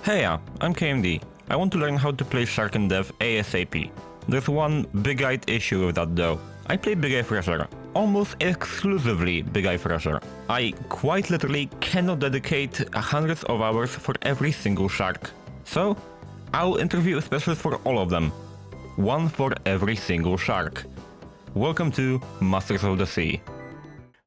Hey, I'm KMD. I want to learn how to play Shark and Depth ASAP. There's one big-eyed issue with that though. I play Big Eye Fresher, almost exclusively Big Eye Fresher. I quite literally cannot dedicate hundreds of hours for every single shark. So, I'll interview a specialist for all of them. One for every single shark. Welcome to Masters of the Sea.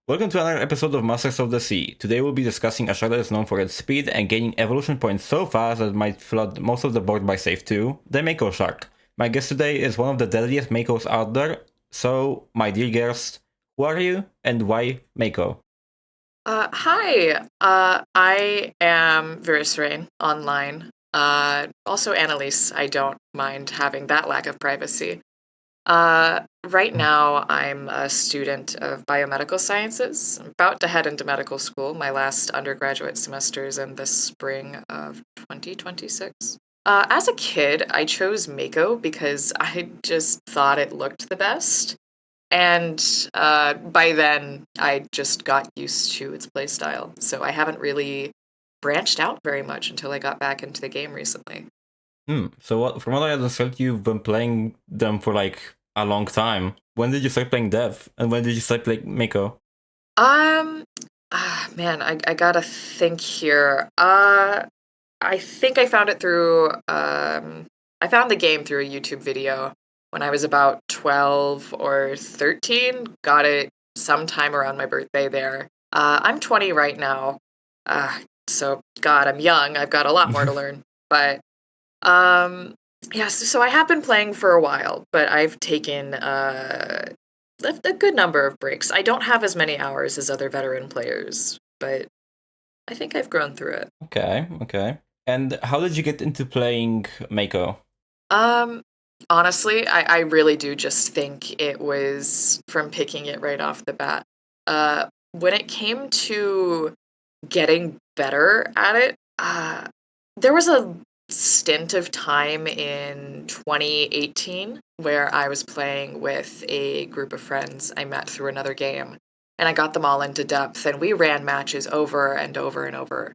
Welcome to another episode of Masters of the Sea. Today we'll be discussing a shark that is known for its speed and gaining evolution points so fast that it might flood most of the board by save 2, the Mako Shark. My guest today is one of the deadliest Makos out there, so my dear guest, who are you and why Mako? Hi, I am VIRESEREIN online. Also Annalise, I don't mind having that lack of privacy. Right now, I'm a student of biomedical sciences. I'm about to head into medical school. My last undergraduate semester is in the spring of 2026. As a kid, I chose Mako because I just thought it looked the best. And by then, I just got used to its playstyle. So I haven't really branched out very much until I got back into the game recently. So from what I understood, you've been playing them for like a long time. When did you start playing Dev? And when did you start playing Mako? Man, I gotta think here. I think I found it through, I found the game through a YouTube video when I was about 12 or 13. Got it sometime around my birthday there. I'm 20 right now. So God, I'm young. I've got a lot more to learn. But yeah, so I have been playing for a while, but I've taken a good number of breaks. I don't have as many hours as other veteran players, but I think I've grown through it. Okay. And how did you get into playing Mako? Honestly, I really do just think it was from picking it right off the bat. When it came to getting better at it, there was a stint of time in 2018 where I was playing with a group of friends I met through another game, and I got them all into depth, and we ran matches over and over and over.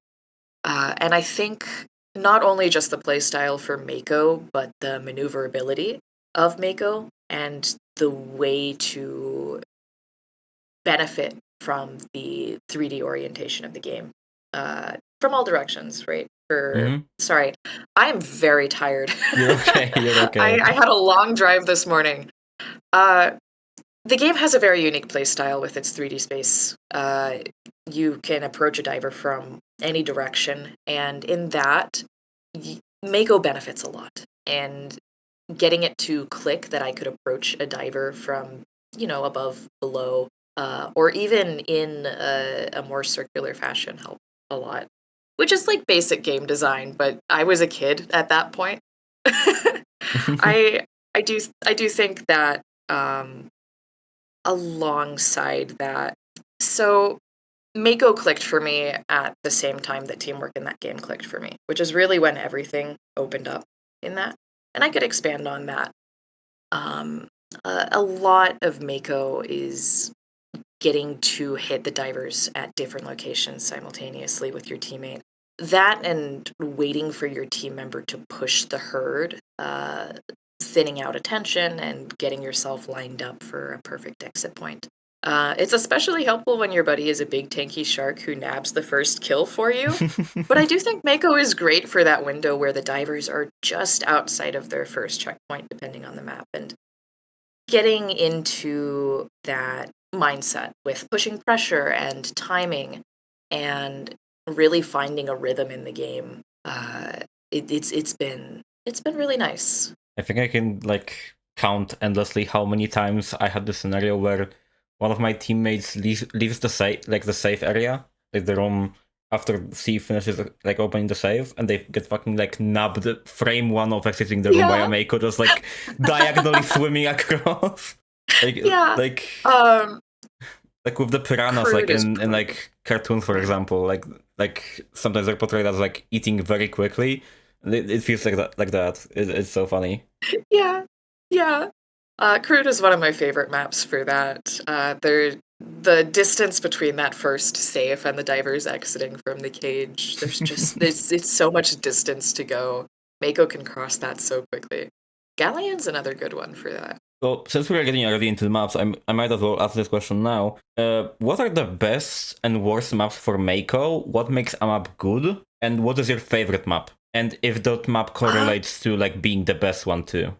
And I think not only just the playstyle for Mako, but the maneuverability of Mako and the way to benefit from the 3D orientation of the game from all directions, right? Sorry, I am very tired. You're okay. I had a long drive this morning. The game has a very unique playstyle with its 3D space. You can approach a diver from any direction, and in that, Mako benefits a lot. And getting it to click that I could approach a diver from, above, below, or even in a more circular fashion helped a lot. Which is like basic game design, but I was a kid at that point. I do think that alongside that, so Mako clicked for me at the same time that teamwork in that game clicked for me, which is really when everything opened up in that. And I could expand on that. A lot of Mako is getting to hit the divers at different locations simultaneously with your teammate. That and waiting for your team member to push the herd, thinning out attention and getting yourself lined up for a perfect exit point. It's especially helpful when your buddy is a big tanky shark who nabs the first kill for you. But I do think Mako is great for that window where the divers are just outside of their first checkpoint, depending on the map, and getting into that mindset with pushing pressure and timing and really finding a rhythm in the game. It's been really nice. I think I can count endlessly how many times I had the scenario where one of my teammates leaves the safe area, like the room, after C finishes opening the save, and they get fucking nabbed frame one of exiting the room by a Mako, just diagonally swimming across. Like with the piranhas, in cartoons, for example, sometimes they're portrayed as eating very quickly. It feels like that. It's so funny. Yeah. Crude is one of my favorite maps for that. the distance between that first safe and the divers exiting from the cage, it's so much distance to go. Mako can cross that so quickly. Galleon's another good one for that. So, since we're getting already into the maps, I might as well ask this question now. What are the best and worst maps for Mako? What makes a map good? And what is your favorite map? And if that map correlates to like being the best one too?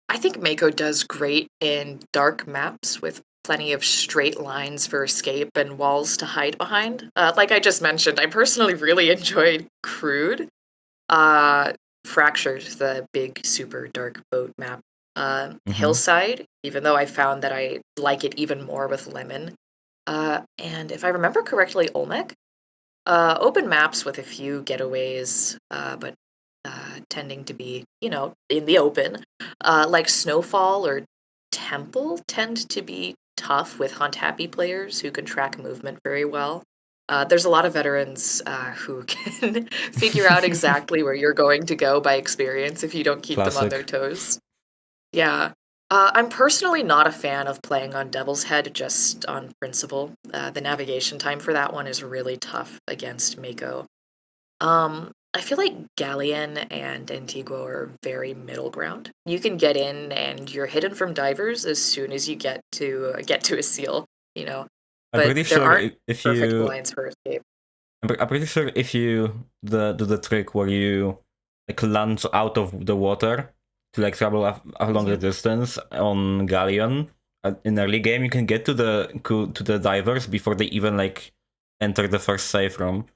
I think Mako does great in dark maps with plenty of straight lines for escape and walls to hide behind. Like I just mentioned, I personally really enjoyed Crude. Fractured, the big super dark boat map. Hillside, even though I found that I like it even more with Lemon. And if I remember correctly, Olmec. Open maps with a few getaways, but tending to be, in the open. Like Snowfall or Temple tend to be tough with hunt-happy players who can track movement very well. There's a lot of veterans who can figure out exactly where you're going to go by experience if you don't keep them on their toes. Yeah. I'm personally not a fan of playing on Devil's Head just on principle. The navigation time for that one is really tough against Mako. I feel like Galleon and Antigua are very middle ground. You can get in and you're hidden from divers as soon as you get to a seal, I'm but pretty there sure aren't if perfect you, lines for escape. I'm pretty sure if you do the trick where you like lunge out of the water to like travel a longer distance on Galleon in early game, you can get to the divers before they even like enter the first safe room.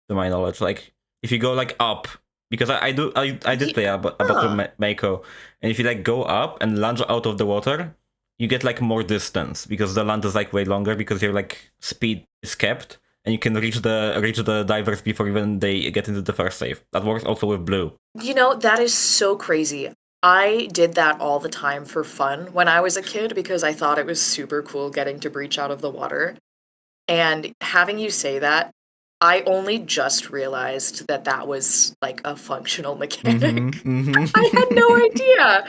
To my knowledge, like if you go like up, because I did play a battle of Mako, and if you like go up and lunge out of the water, you get like more distance because the land is like way longer because your like speed is kept. And you can reach the divers before even they get into the first save. That works also with blue. That is so crazy. I did that all the time for fun when I was a kid because I thought it was super cool getting to breach out of the water. And having you say that, I only just realized that was like a functional mechanic. I had no idea.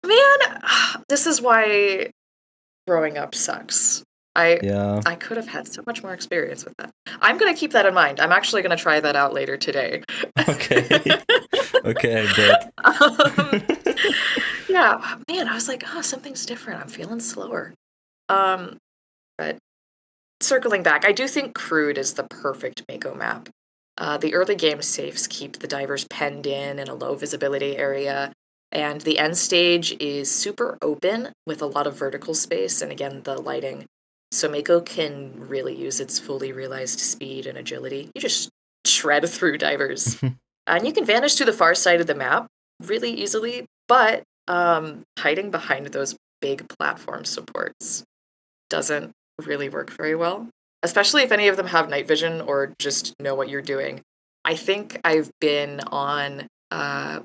Man, this is why growing up sucks. I could have had so much more experience with that. I'm going to keep that in mind. I'm actually going to try that out later today. Okay. Okay, I bet. Yeah, man, I was like, oh, something's different. I'm feeling slower. But circling back, I do think Crude is the perfect Mako map. The early game safes keep the divers penned in a low visibility area, and the end stage is super open with a lot of vertical space and again the lighting. So Mako can really use its fully realized speed and agility. You just shred through divers. And you can vanish to the far side of the map really easily, but hiding behind those big platform supports doesn't really work very well, especially if any of them have night vision or just know what you're doing. I think I've been on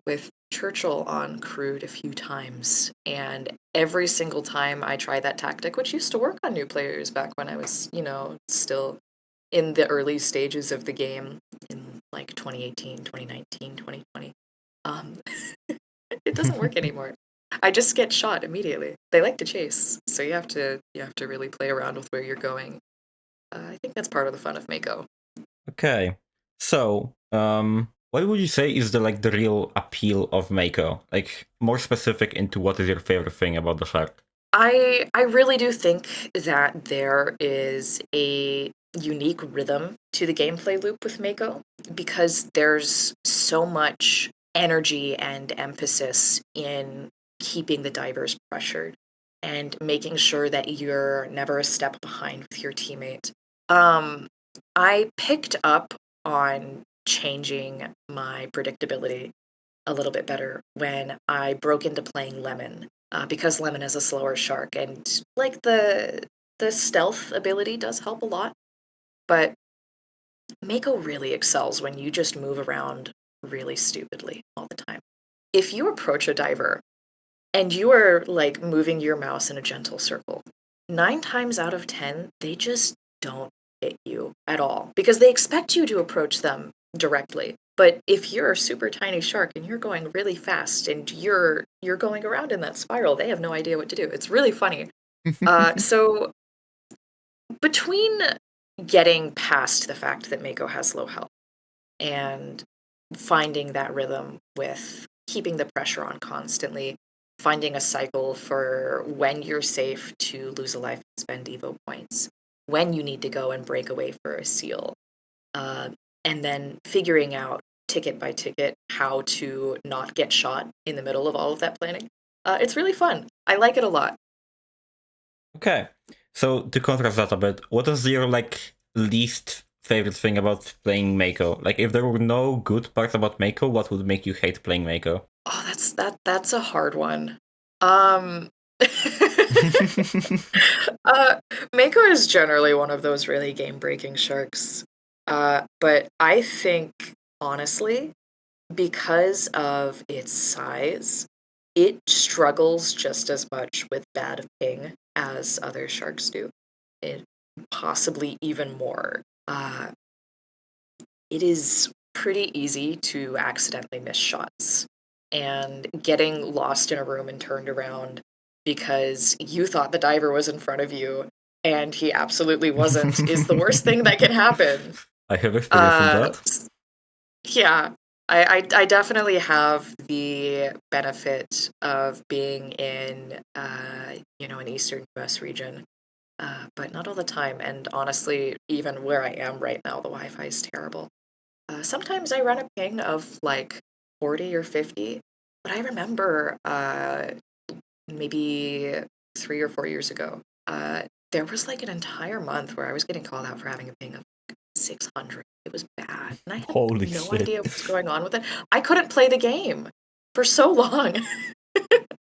with Churchill on Crude a few times, and every single time I try that tactic, which used to work on new players back when I was, still in the early stages of the game in like 2018, 2019, 2020. It doesn't work anymore. I just get shot immediately. They like to chase, so you have to really play around with where you're going. I think that's part of the fun of Mako. Okay, so what would you say is the real appeal of Mako? Like more specific into what is your favorite thing about the shark? I really do think that there is a unique rhythm to the gameplay loop with Mako because there's so much energy and emphasis in keeping the divers pressured and making sure that you're never a step behind with your teammate. I picked up on changing my predictability a little bit better when I broke into playing Lemon, because Lemon is a slower shark, and like the stealth ability does help a lot. But Mako really excels when you just move around really stupidly all the time. If you approach a diver and you are like moving your mouse in a gentle circle, 9 times out of 10, they just don't hit you at all because they expect you to approach them directly. But if you're a super tiny shark and you're going really fast and you're going around in that spiral, they have no idea what to do. It's really funny. So between getting past the fact that Mako has low health and finding that rhythm with keeping the pressure on constantly, finding a cycle for when you're safe to lose a life and spend Evo points, when you need to go and break away for a seal, and then figuring out ticket by ticket how to not get shot in the middle of all of that planning. It's really fun. I like it a lot. Okay, so to contrast that a bit, what is your like least favorite thing about playing Mako? Like, if there were no good parts about Mako, what would make you hate playing Mako? Oh, that's a hard one. Um, Mako is generally one of those really game-breaking sharks. But I think, honestly, because of its size, it struggles just as much with bad ping as other sharks do. It possibly even more. It is pretty easy to accidentally miss shots, and getting lost in a room and turned around because you thought the diver was in front of you and he absolutely wasn't is the worst thing that can happen. I have experience in Uh, that. yeah, I definitely have the benefit of being in, an Eastern US region, but not all the time. And honestly, even where I am right now, the Wi-Fi is terrible. Sometimes I run a ping of like 40 or 50, but I remember maybe 3 or 4 years ago, there was like an entire month where I was getting called out for having a ping of 600. It was bad. And I had Holy no shit. idea what was going on with it. I couldn't play the game for so long.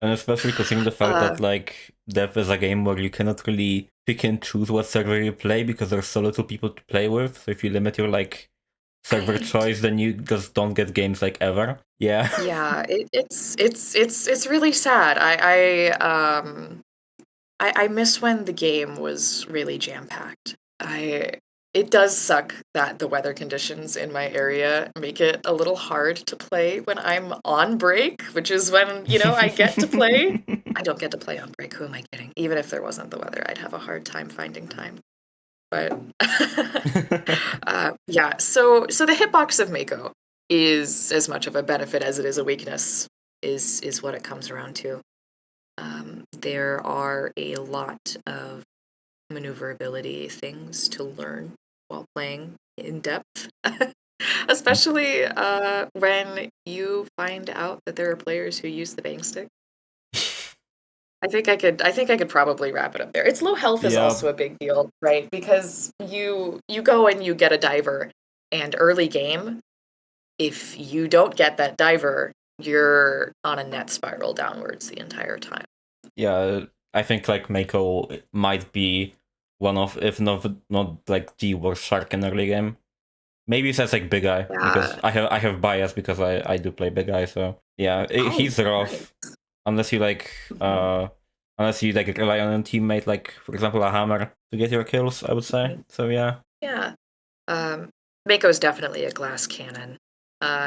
And especially considering the fact Uh, that like Dev is a game where you cannot really pick and choose what server you play because there's so little people to play with. So if you limit your like server right. choice, then you just don't get games like ever. Yeah. Yeah, it's really sad. I miss when the game was really jam-packed. It does suck that the weather conditions in my area make it a little hard to play when I'm on break, which is when, I get to play. I don't get to play on break. Who am I kidding? Even if there wasn't the weather, I'd have a hard time finding time. But yeah, so the hitbox of Mako is as much of a benefit as it is a weakness, is what it comes around to. There are a lot of maneuverability things to learn while playing in depth, especially when you find out that there are players who use the bang stick. I think I could probably wrap it up there. Its low health is Yeah. also a big deal, right? Because you go and you get a diver, and early game, if you don't get that diver, you're on a net spiral downwards the entire time. Yeah, I think like Mako might be one of, if not like the worst shark in early game. Maybe it says like Big Eye because Yeah. I have bias because I do play Big Eye. So yeah, Oh, he's right. rough unless you like rely on a teammate, like for example a hammer to get your kills. I would say. So yeah. Yeah. Mako's definitely a glass cannon.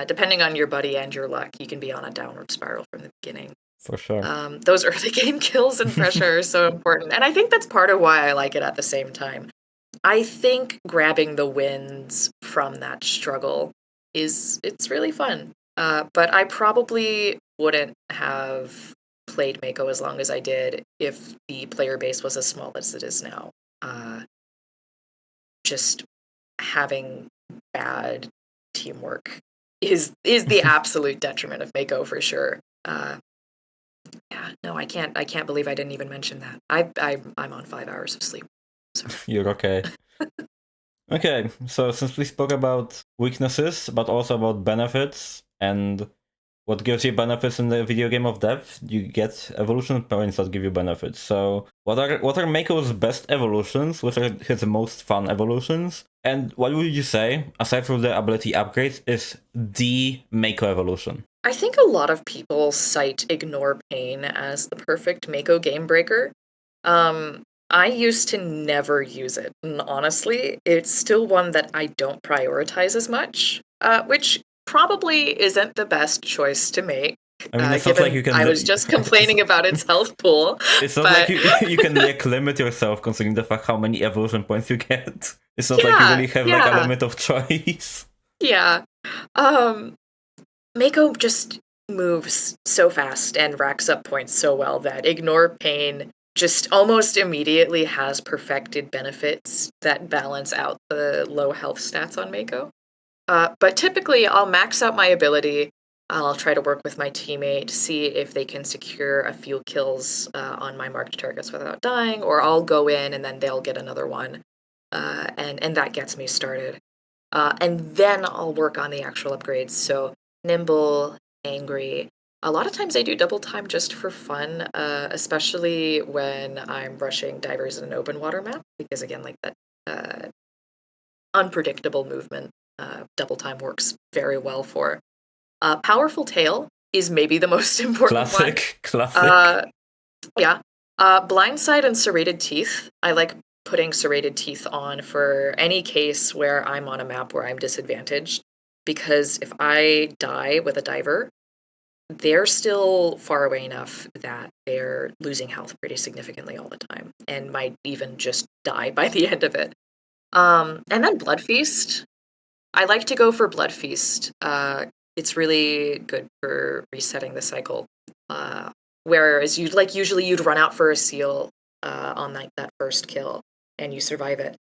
Depending on your buddy and your luck, you can be on a downward spiral from the beginning. For sure. Those early game kills and pressure are so important, and I think that's part of why I like it at the same time. I think grabbing the wins from that struggle it's really fun. But I probably wouldn't have played Mako as long as I did if the player base was as small as it is now. Just having bad teamwork is the absolute detriment of Mako for sure. Yeah, no, I can't believe I didn't even mention that. I'm on 5 hours of sleep. Sorry. You're okay. Okay, so since we spoke about weaknesses, but also about benefits, and what gives you benefits in the video game of depth, you get evolution points that give you benefits. So what are Mako's best evolutions? What are his most fun evolutions? And what would you say, aside from the ability upgrades, is the Mako evolution? I think a lot of people cite Ignore Pain as the perfect Mako game breaker. I used to never use it, and honestly, it's still one that I don't prioritize as much, which probably isn't the best choice to make. I mean, it's not given like you can. I was just complaining about its health pool. It's not but like you can like limit yourself considering the fact how many evolution points you get. It's not like you yeah, really have like a limit of choice. yeah. Mako just moves so fast and racks up points so well that Ignore Pain just almost immediately has perfected benefits that balance out the low health stats on Mako. But typically, I'll max out my ability. I'll try to work with my teammate to see if they can secure a few kills on my marked targets without dying, or I'll go in and then they'll get another one, and that gets me started. And then I'll work on the actual upgrades. So nimble, angry. A lot of times I do double time just for fun, especially when I'm rushing divers in an open water map, because again, like that unpredictable movement, double time works very well for. Powerful tail is maybe the most important one. Classic. Yeah. Blindside and serrated teeth. I like putting serrated teeth on for any case where I'm on a map where I'm disadvantaged, because if I die with a diver, they're still far away enough that they're losing health pretty significantly all the time and might even just die by the end of it. And then Blood Feast. I like to go for Blood Feast. It's really good for resetting the cycle. Whereas usually you'd run out for a seal on that first kill and you survive it.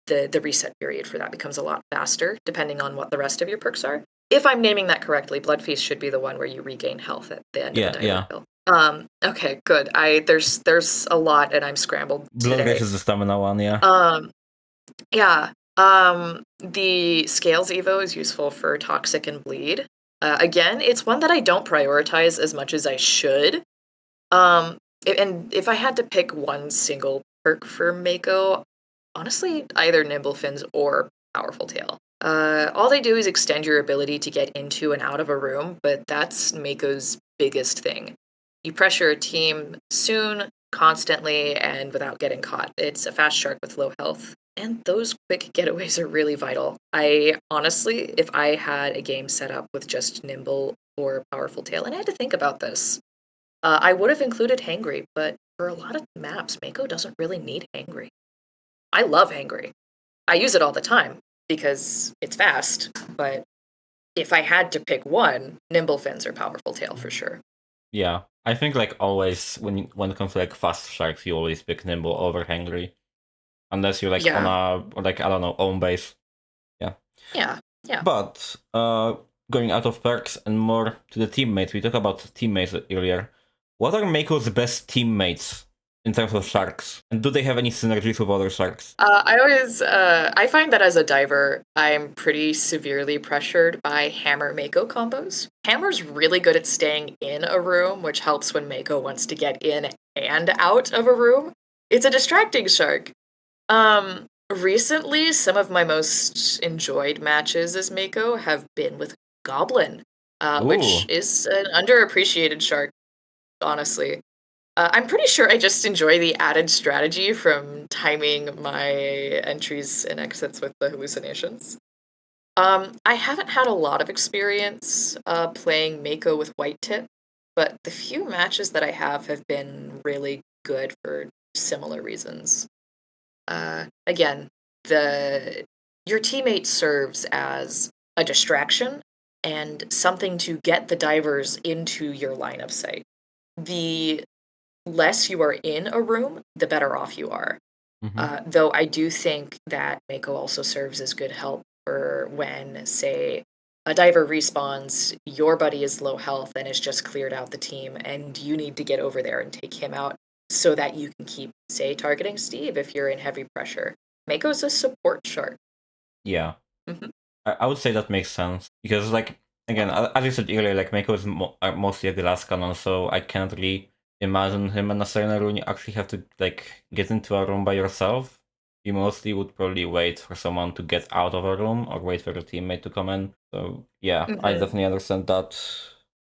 The reset period for that becomes a lot faster depending on what the rest of your perks are. If I'm naming that correctly, Blood Feast should be the one where you regain health at the end of the diver kill. Okay, good. There's a lot and I'm scrambled Blood today. Rage is the stamina one, yeah. Yeah. The Scales Evo is useful for Toxic and Bleed. Again, it's one that I don't prioritize as much as I should. And if I had to pick one single perk for Mako, honestly, either Nimble Fins or Powerful Tail. All they do is extend your ability to get into and out of a room, but that's Mako's biggest thing. You pressure a team soon, constantly, and without getting caught. It's a fast shark with low health. And those quick getaways are really vital. I honestly, if I had a game set up with just Nimble or Powerful Tail, and I had to think about this, I would have included Hangry, but for a lot of maps, Mako doesn't really need Hangry. I love Hangry. I use it all the time because it's fast, but if I had to pick one, Nimble Fins or Powerful Tail for sure. Yeah, I think like always when it comes to like fast sharks, you always pick Nimble over Hangry. Unless you're like on a, like, I don't know, own base. Yeah. Yeah. But going out of perks and more to the teammates, we talked about teammates earlier. What are Mako's best teammates in terms of sharks? And do they have any synergies with other sharks? I find that as a diver, I'm pretty severely pressured by Hammer Mako combos. Hammer's really good at staying in a room, which helps when Mako wants to get in and out of a room. It's a distracting shark. Recently, some of my most enjoyed matches as Mako have been with Goblin, which is an underappreciated shark, honestly. I'm pretty sure I just enjoy the added strategy from timing my entries and exits with the hallucinations. I haven't had a lot of experience playing Mako with White Tip, but the few matches that I have been really good for similar reasons. Again, your teammate serves as a distraction and something to get the divers into your line of sight. The less you are in a room, the better off you are. Though I do think that Mako also serves as good help for when, say, a diver respawns, your buddy is low health and has just cleared out the team, and you need to get over there and take him out so that you can keep, say, targeting Steve if you're in heavy pressure. Mako's a support shark. Yeah. I would say that makes sense. Because, like, again, as you said earlier, like, Mako is mostly a glass cannon, so I can't really imagine him in a scenario when you actually have to, like, get into a room by yourself. You mostly would probably wait for someone to get out of a room or wait for your teammate to come in. So, yeah, I definitely understand that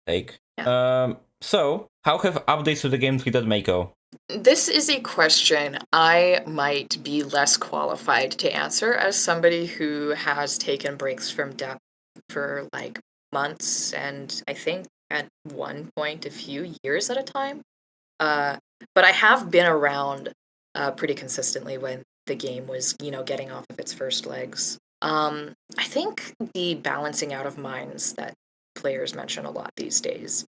take. Yeah. So, how have updates to the game treated Mako? This is a question I might be less qualified to answer as somebody who has taken breaks from depth for like months, and I think at one point a few years at a time. But I have been around pretty consistently when the game was, getting off of its first legs. I think the balancing out of minds that players mention a lot these days,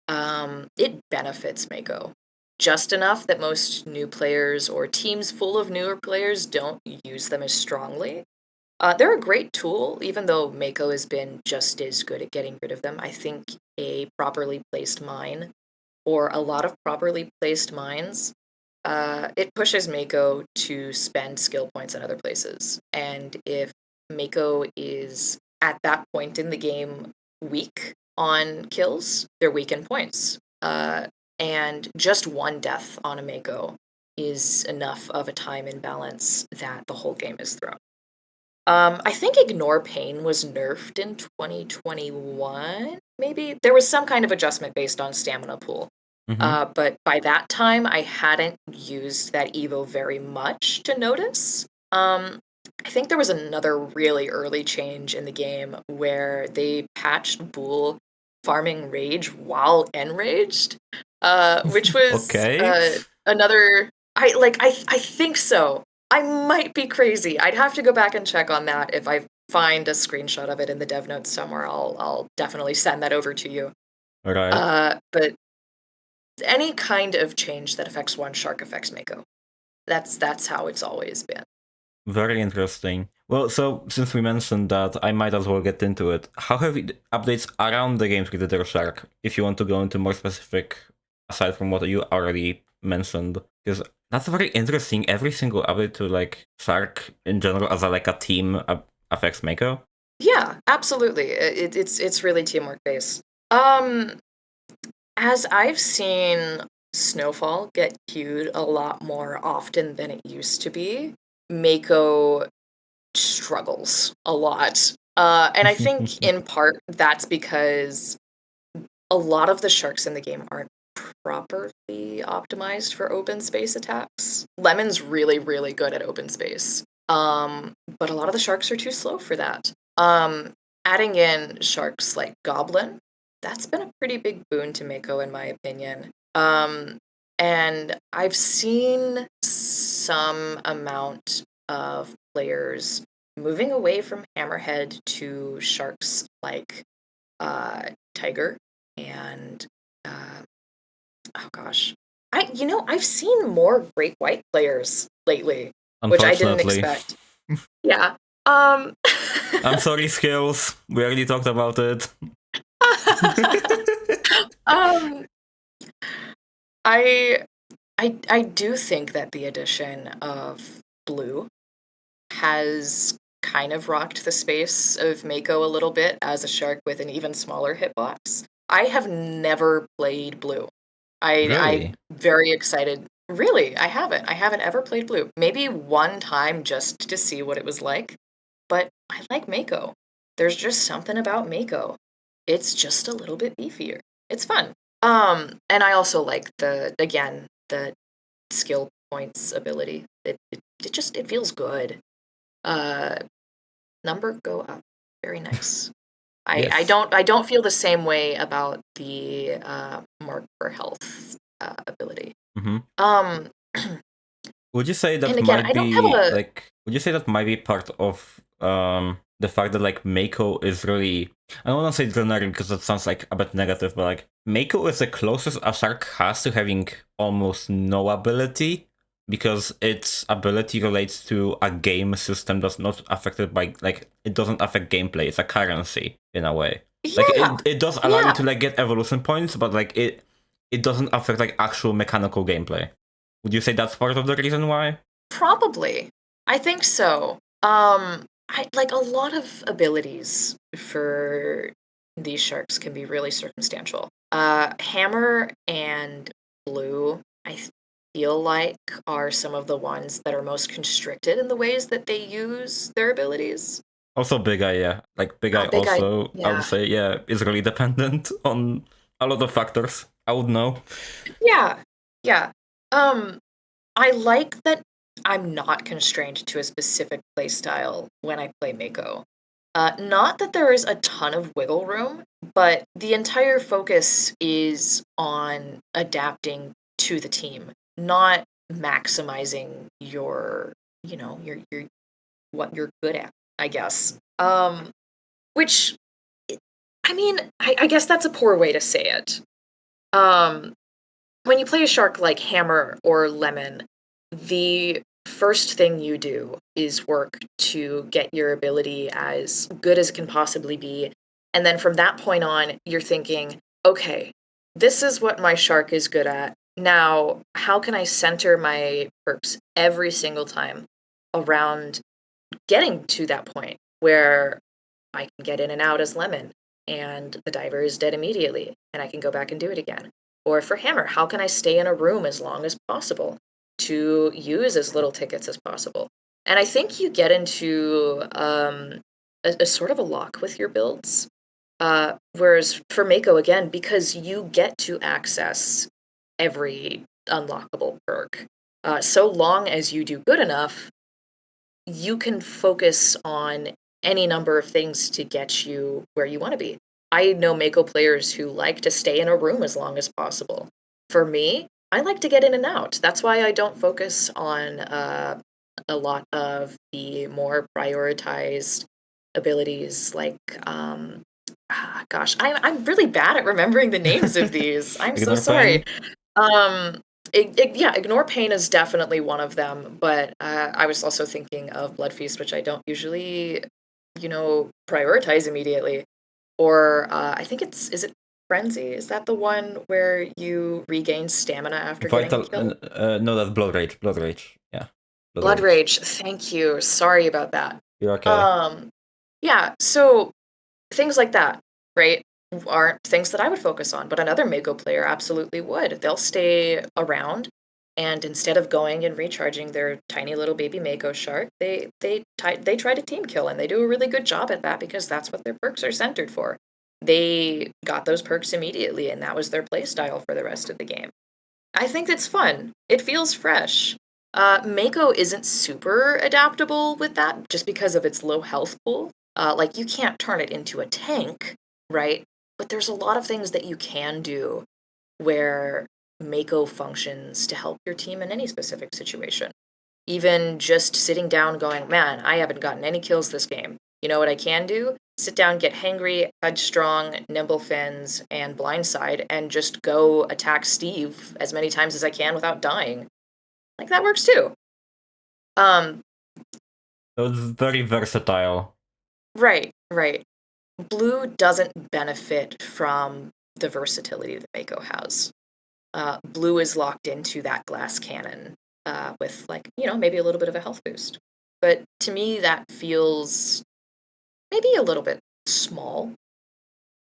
it benefits Mako. Just enough that most new players or teams full of newer players don't use them as strongly. They're a great tool, even though Mako has been just as good at getting rid of them. I think a properly placed mine, or a lot of properly placed mines, it pushes Mako to spend skill points in other places. And if Mako is at that point in the game weak on kills, they're weak in points. And just one death on a Mako is enough of a time imbalance that the whole game is thrown. I think Ignore Pain was nerfed in 2021, maybe? There was some kind of adjustment based on stamina pool. But by that time, I hadn't used that Evo very much to notice. I think there was another really early change in the game where they patched Bool farming Rage while enraged, which was Okay. another. I think so. I might be crazy. I'd have to go back and check on that. If I find a screenshot of it in the dev notes somewhere, I'll definitely send that over to you. Right. But any kind of change that affects one shark affects Mako. That's how it's always been. Very interesting. Well, so since we mentioned that, I might as well get into it. How have updates around the game treated their shark? If you want to go into more specific, aside from what you already mentioned, because that's very interesting. Every single update to like shark in general as a team affects Mako. Yeah, absolutely. It's really teamwork based. As I've seen Snowfall get queued a lot more often than it used to be, Mako struggles a lot. And I think in part that's because a lot of the sharks in the game aren't properly optimized for open space attacks. Lemon's really, really good at open space. But a lot of the sharks are too slow for that. Adding in sharks like Goblin, that's been a pretty big boon to Mako, in my opinion. And I've seen some amount of players moving away from Hammerhead to sharks like Tiger and oh gosh, I've seen more Great White players lately, which I didn't expect. Yeah. I'm sorry, Skills. We already talked about it. I do think that the addition of Blue has kind of rocked the space of Mako a little bit as a shark with an even smaller hitbox. I have never played Blue. Really? I'm very excited. Really, I haven't. I haven't ever played Blue. Maybe one time just to see what it was like. But I like Mako. There's just something about Mako. It's just a little bit beefier. It's fun. And I also like the skill points ability. It feels good. Number go up. Very nice. Yes. I don't feel the same way about the mark for health ability. Would you say that And again, might I don't have be a would you say that might be part of the fact that Mako is really, I don't want to say generic because that sounds like a bit negative, but Mako is the closest a shark has to having almost no ability, because its ability relates to a game system that's not affected by it doesn't affect gameplay. It's a currency in a way. yeah. It does allow you to get evolution points, but it doesn't affect actual mechanical gameplay. Would you say that's part of the reason why? Probably. I think so. I like a lot of abilities for these sharks can be really circumstantial. Hammer and Blue, I feel like, are some of the ones that are most constricted in the ways that they use their abilities. Also Big Eye, yeah. Big Eye Big Eye, also, I would yeah. say, yeah, is really dependent on a lot of factors. I would know. Yeah. Yeah. I like that I'm not constrained to a specific playstyle when I play Mako. Not that there is a ton of wiggle room, but the entire focus is on adapting to the team, not maximizing your, your what you're good at, I guess. Which, I mean, I guess that's a poor way to say it. When you play a shark like Hammer or Lemon, the first thing you do is work to get your ability as good as it can possibly be. And then from that point on, you're thinking, okay, this is what my shark is good at. Now, how can I center my perks every single time around getting to that point where I can get in and out as Lemon and the diver is dead immediately and I can go back and do it again? Or for Hammer, how can I stay in a room as long as possible to use as little tickets as possible? And I think you get into a sort of a lock with your builds. Whereas for Mako, again, because you get to access every unlockable perk, so long as you do good enough, you can focus on any number of things to get you where you want to be. I know Mako players who like to stay in a room as long as possible. For me, I like to get in and out. That's why I don't focus on a lot of the more prioritized abilities like I'm really bad at remembering the names of these. I'm so Ignore sorry. pain. Um, yeah, Ignore Pain is definitely one of them, but I was also thinking of Blood Feast, which I don't usually, prioritize immediately. Or I think is it Frenzy? Is that the one where you regain stamina after getting a Vital. kill? No, that's Blood Rage. Blood Rage. Yeah. Blood Blood Rage. Rage, thank you. Sorry about that. You're okay. Um, yeah, so things like that, right, aren't things that I would focus on, but another Mako player absolutely would. They'll stay around, and instead of going and recharging their tiny little baby Mako shark, they try to team kill, and they do a really good job at that because that's what their perks are centered for. They got those perks immediately, and that was their playstyle for the rest of the game. I think it's fun. It feels fresh. Mako isn't super adaptable with that just because of its low health pool. Like, you can't turn it into a tank, right? But there's a lot of things that you can do where Mako functions to help your team in any specific situation. Even just sitting down going, man, I haven't gotten any kills this game. You know what I can do? Sit down, get hangry, headstrong, nimble fins, and blindside, and just go attack Steve as many times as I can without dying. Like, that works too. Um, So it's very versatile. right. Blue doesn't benefit from the versatility that Mako has. Blue is locked into that glass cannon with, like, maybe a little bit of a health boost. But to me, that feels maybe a little bit small.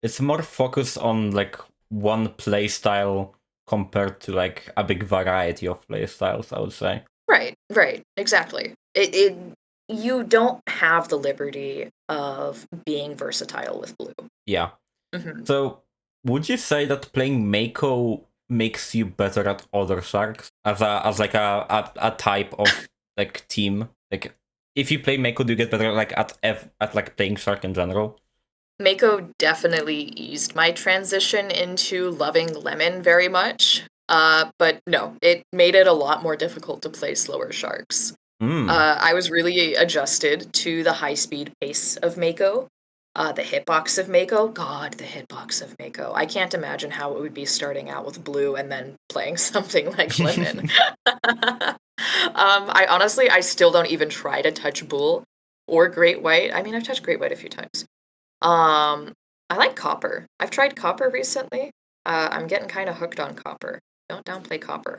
It's more focused on like one play style compared to like a big variety of play styles, I would say. Right, exactly. You don't have the liberty of being versatile with blue. Yeah. Hmm. So would you say that playing Mako makes you better at other sharks as like a type of like team? Like if you play Mako, do you get better like at like playing shark in general? Mako definitely eased my transition into loving Lemon very much. But no, it made it a lot more difficult to play slower sharks. Hmm. I was really adjusted to the high speed pace of Mako. The hitbox of Mako, God, the hitbox of Mako. I can't imagine how it would be starting out with blue and then playing something like Lemon. I still don't even try to touch Bull or Great White. I mean, I've touched Great White a few times. I like Copper. I've tried Copper recently. I'm getting kind of hooked on Copper. Don't downplay Copper.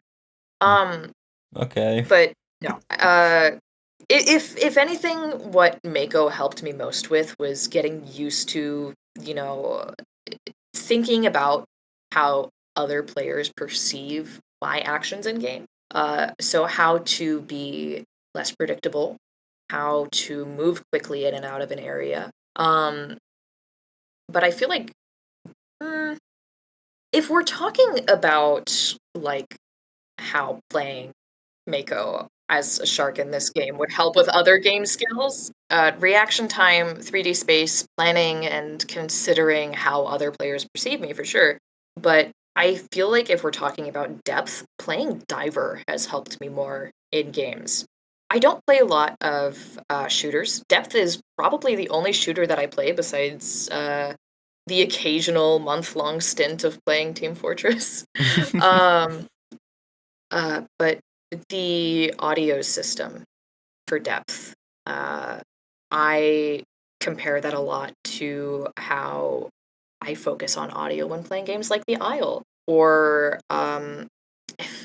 Um, Okay. but no. If anything, what Mako helped me most with was getting used to, thinking about how other players perceive my actions in game. So how to be less predictable, how to move quickly in and out of an area. But I feel like mm, if we're talking about like how playing Mako as a shark in this game would help with other game skills. Reaction time, 3D space, planning, and considering how other players perceive me for sure. But I feel like if we're talking about depth, playing Diver has helped me more in games. I don't play a lot of shooters. Depth is probably the only shooter that I play besides the occasional month-long stint of playing Team Fortress. um, but the audio system for depth, I compare that a lot to how I focus on audio when playing games like The Isle. Or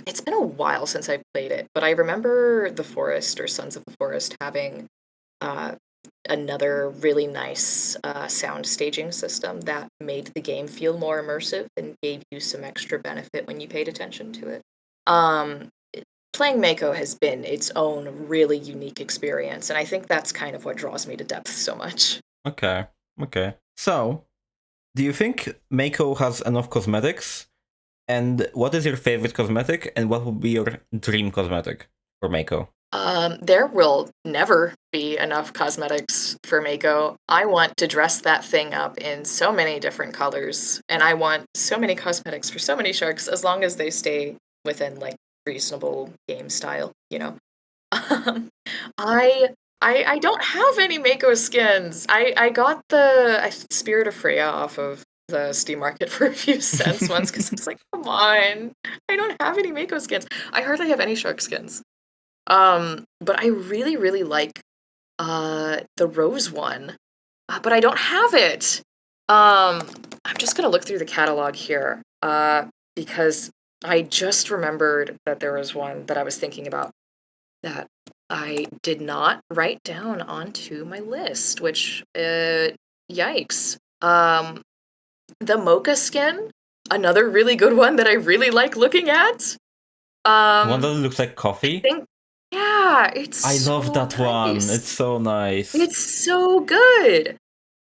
it's been a while since I've played it, but I remember The Forest or Sons of the Forest having uh, another really nice sound staging system that made the game feel more immersive and gave you some extra benefit when you paid attention to it. Um, Playing Mako has been its own really unique experience, and I think that's kind of what draws me to depth so much. Okay. So, do you think Mako has enough cosmetics? And what is your favorite cosmetic? And what would be your dream cosmetic for Mako? There will never be enough cosmetics for Mako. I want to dress that thing up in so many different colors, and I want so many cosmetics for so many sharks as long as they stay within like reasonable game style, you know. Um, I I don't have any Mako skins. I got the Spirit of Freya off of the Steam Market for a few cents once because I was like, come on, I don't have any Mako skins. I hardly have any shark skins. But I really, really like the rose one, but I don't have it. I'm just gonna look through the catalog here, because I just remembered that there was one that I was thinking about that I did not write down onto my list, which, yikes. The mocha skin, another really good one that I really like looking at. One that Um, looks like I coffee? think, yeah, it's I love so that one. It's nice. so nice. It's so good.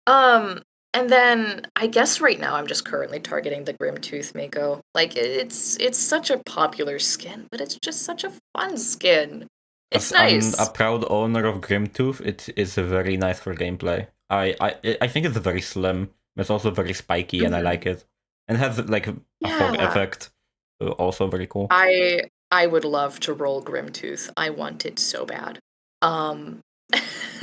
Um, and then I guess right now I'm just currently targeting the Grim Tooth Mako. Like it's such a popular skin, but it's just such a fun skin. It's As a nice. proud owner of Grimtooth, it is very nice for gameplay. I think it's very slim. It's also very spiky, and I Mhm. like it. And has like a fog Yeah. effect, also very cool. I would love to roll Grim Tooth. I want it so bad. Um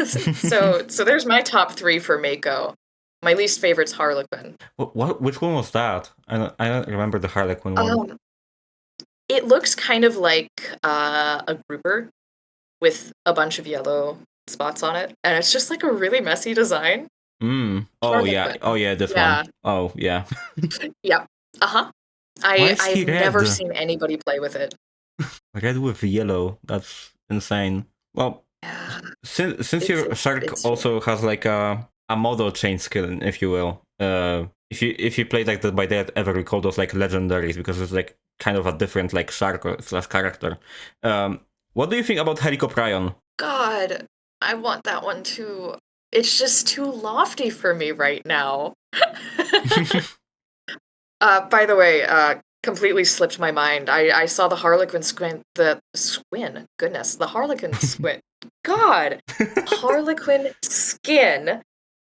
so there's my top 3 for Mako. My least favorite's Harlequin. Which one was that? I don't remember the Harlequin one. Um, it looks kind of like a grouper with a bunch of yellow spots on it, and it's just like a really messy design. Oh yeah. Harlequin. Oh yeah. This Yeah. one. Oh yeah. Yep. Uh-huh. Why is he I've red? never seen anybody play with it. Red with yellow. That's insane. Well, Yeah. since your shark It's also has like a model chain skill, if you will. If you play like the by that ever we call those like legendaries because it's like kind of a different like shark slash character. What do you think about Helicoprion? God, I want that one too. It's just too lofty for me right now. By the way, completely slipped my mind. I saw the Harlequin squint, the squin. Goodness, the Harlequin squint. God, Harlequin skin.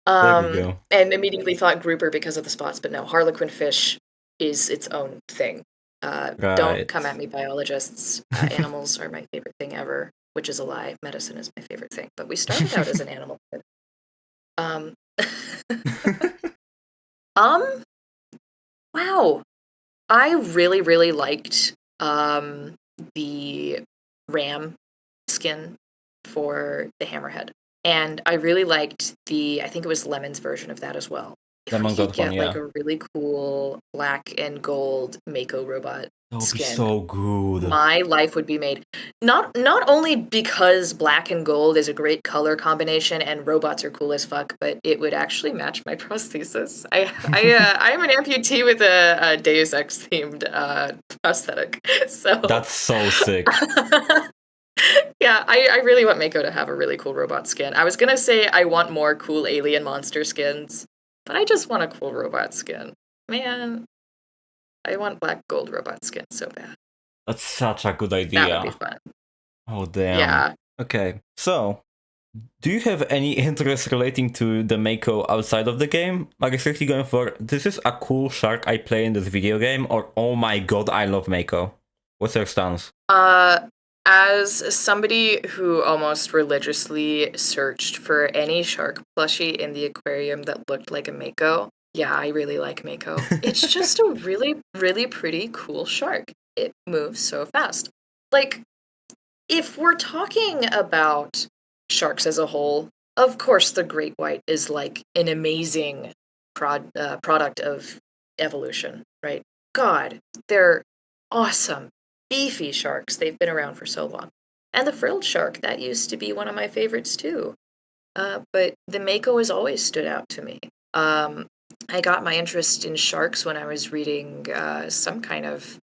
There we go. And immediately thought grouper because of the spots, but no, Harlequin fish is its own thing. Don't come at Right. me, biologists. Animals are my favorite thing ever, which is a lie. Medicine is my favorite thing, but we started out as an animal. Um, um, wow. I really, really liked the ram skin for the hammerhead. And I really liked I think it was Lemon's version of that as well. If we Lemon could got one, get like yeah. a really cool black and gold Mako robot That would be skin, so good. my life would be made. Not only because black and gold is a great color combination and robots are cool as fuck, but it would actually match my prosthesis. I'm an amputee with a Deus Ex themed prosthetic, so That's so sick. yeah, I really want Mako to have a really cool robot skin. I was gonna say I want more cool alien monster skins, but I just want a cool robot skin. Man, I want black gold robot skin so bad. That's such a good That would be idea. fun. Oh, damn. Yeah. Okay, so do you have any interest relating to the Mako outside of the game? Like, especially going for, this is a cool shark I play in this video game, or oh my god, I love Mako? What's your stance? As somebody who almost religiously searched for any shark plushie in the aquarium that looked like a Mako, yeah, I really like Mako. It's just a really, really pretty, cool shark. It moves so fast. Like, if we're talking about sharks as a whole, of course the great white is like an amazing product of evolution, right? God, they're awesome, beefy sharks. They've been around for so long. And the frilled shark, that used to be one of my favorites too. But the Mako has always stood out to me. I got my interest in sharks when I was reading some kind of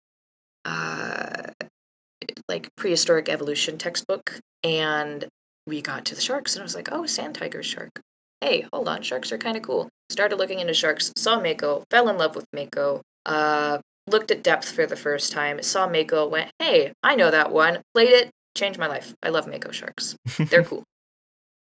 like prehistoric evolution textbook, and we got to the sharks, and I was like, oh, sand tiger shark. Hey, hold on, sharks are kind of cool. Started looking into sharks, saw Mako, fell in love with Mako, looked at Depth for the first time, saw Mako, went, hey, I know that one, played it, changed my life. I love Mako sharks. They're cool.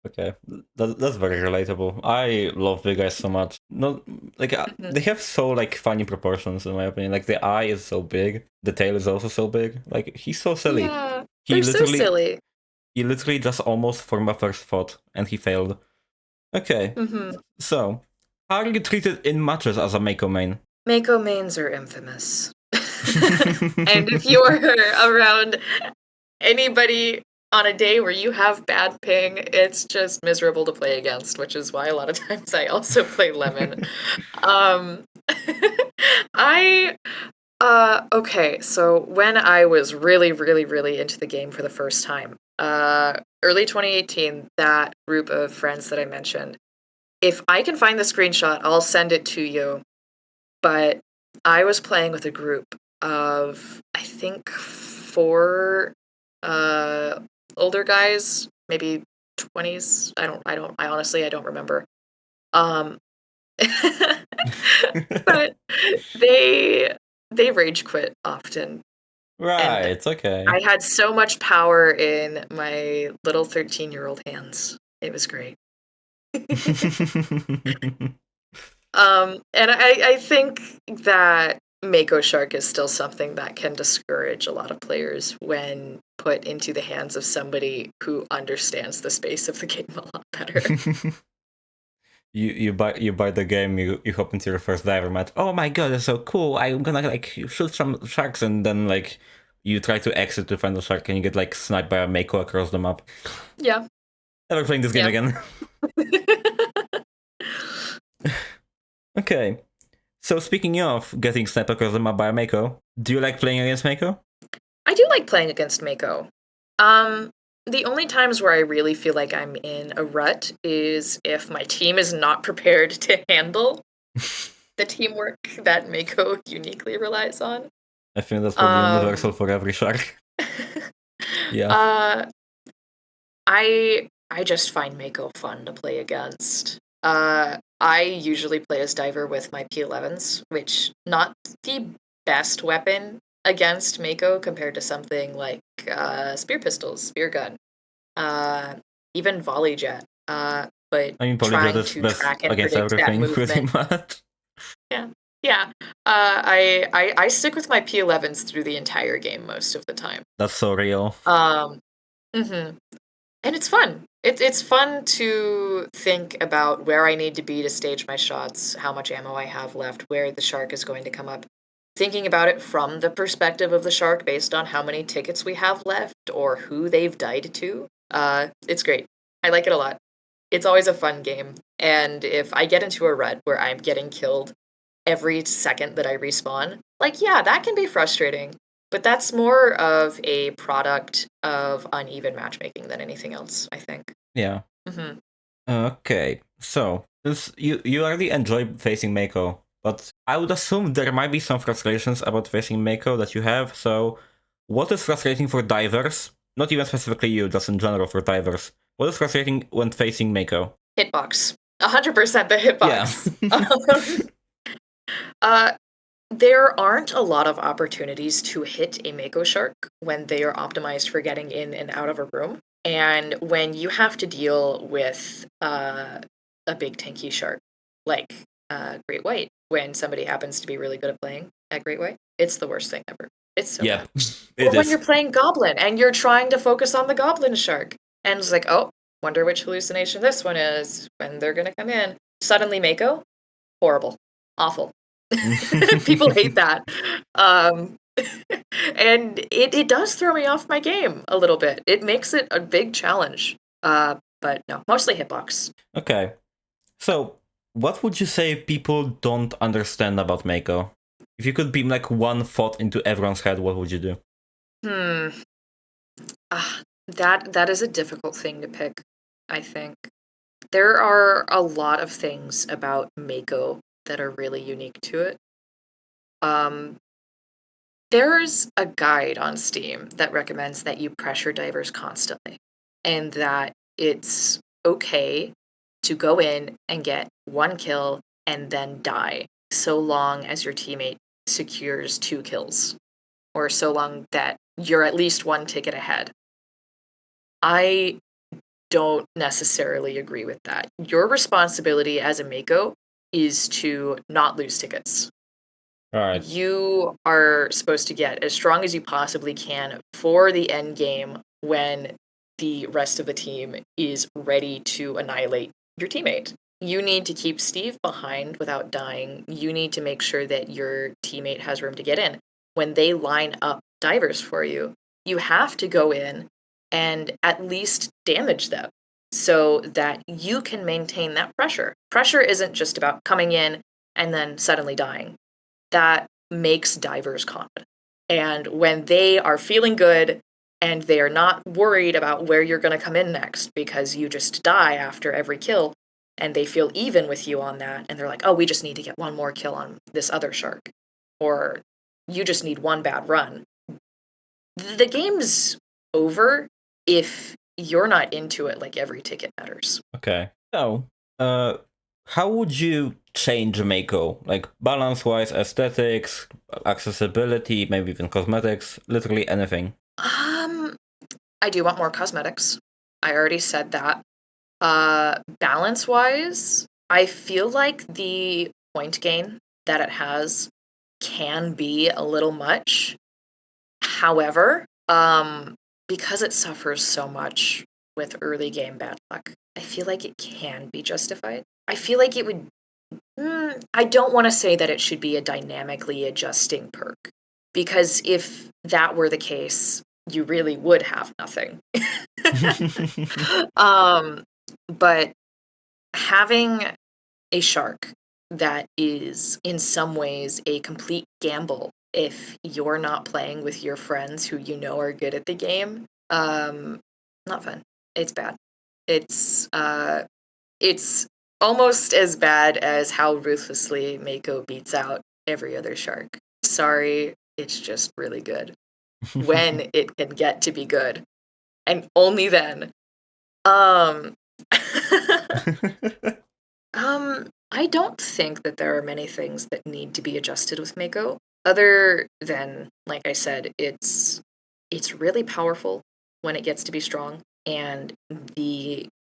Okay, that's very relatable. I love big guys so much. No, like they have so like funny proportions in my opinion. Like the eye is so big, the tail is also so big. Like he's so silly. Yeah, He they're so silly. He literally just almost formed a first thought and he failed. Okay, so how are you treated in matches as a Mako main? Mako mains are infamous. And if you are around anybody on a day where you have bad ping, it's just miserable to play against, which is why a lot of times I also play Lemon. I okay, so when I was really, really, really into the game for the first time, early 2018, that group of friends that I mentioned, if I can find the screenshot, I'll send it to you. But I was playing with a group of, I think, 4 older guys, maybe 20s. I honestly, I don't remember. But they rage quit often. Right, And it's okay. I had so much power in my little 13-year-old hands. It was great. And I think that Mako Shark is still something that can discourage a lot of players when put into the hands of somebody who understands the space of the game a lot better. You buy the game, you hop into your first diver match. Oh my god, that's so cool! I'm gonna like shoot some sharks, and then like you try to exit to find the shark, and you get like sniped by a Mako across the map. Yeah. Never playing this game again. Okay, so speaking of getting sniped across the map by a Mako, do you like playing against Mako? I do like playing against Mako. The only times where I really feel like I'm in a rut is if my team is not prepared to handle the teamwork that Mako uniquely relies on. I think that's probably universal for every shark. Yeah. I just find Mako fun to play against. I usually play as diver with my P11s, which not the best weapon against Mako compared to something like spear pistols, spear gun, even volley jet. But I mean, probably trying best to track and against predict that everything, pretty movement. much. Yeah. I stick with my P11s through the entire game most of the time. That's so real. And it's fun. It's fun to think about where I need to be to stage my shots, how much ammo I have left, where the shark is going to come up. Thinking about it from the perspective of the shark based on how many tickets we have left or who they've died to. It's great. I like it a lot. It's always a fun game. And if I get into a rut where I'm getting killed every second that I respawn, like, yeah, that can be frustrating. But that's more of a product of uneven matchmaking than anything else, I think. Yeah. Okay, so since you already enjoy facing Mako, but I would assume there might be some frustrations about facing Mako that you have. So, what is frustrating for divers? Not even specifically you, just in general for divers. What is frustrating when facing Mako? Hitbox. 100% the hitbox. Yeah. There aren't a lot of opportunities to hit a Mako Shark when they are optimized for getting in and out of a room. And when you have to deal with a big tanky shark like Great White, when somebody happens to be really good at playing at Great White, it's the worst thing ever. It's so Yeah, bad. it Or when is. you're playing Goblin and you're trying to focus on the Goblin Shark, and it's like, oh, wonder which hallucination this one is, when they're gonna come in. Suddenly Mako, horrible, awful. People hate that. Um, and it does throw me off my game a little bit. It makes it a big challenge. But no, mostly hitbox. Okay. So, what would you say people don't understand about Mako? If you could beam like one thought into everyone's head, what would you do? Hmm. That is a difficult thing to pick, I think. There are a lot of things about Mako that are really unique to it. Um, there's a guide on Steam that recommends that you pressure divers constantly, and that it's okay to go in and get one kill and then die, so long as your teammate secures 2 kills, or so long that you're at least one ticket ahead. I don't necessarily agree with that. Your responsibility as a Mako is to not lose tickets. All right. You are supposed to get as strong as you possibly can for the end game when the rest of the team is ready to annihilate your teammate. You need to keep Steve behind without dying. You need to make sure that your teammate has room to get in. When they line up divers for you, you have to go in and at least damage them so that you can maintain that pressure. Pressure isn't just about coming in and then suddenly dying. That makes divers confident. And when they are feeling good and they are not worried about where you're going to come in next because you just die after every kill, and they feel even with you on that, and they're like, oh, we just need to get one more kill on this other shark, or you just need one bad run. The game's over if you're not into it like every ticket matters. Okay. So, how would you change Mako? Like balance-wise, aesthetics, accessibility, maybe even cosmetics, literally anything. I do want more cosmetics. I already said that. Balance wise, I feel like the point gain that it has can be a little much. However, because it suffers so much with early game bad luck, I feel like it can be justified. I feel like it would. I don't want to say that it should be a dynamically adjusting perk, because if that were the case, you really would have nothing. um, but having a shark that is in some ways a complete gamble if you're not playing with your friends who you know are good at the game, not fun. It's bad. It's almost as bad as how ruthlessly Mako beats out every other shark. Sorry, it's just really good when it can get to be good, and only then. Um, I don't think that there are many things that need to be adjusted with Mako, other than, like I said, it's really powerful when it gets to be strong, and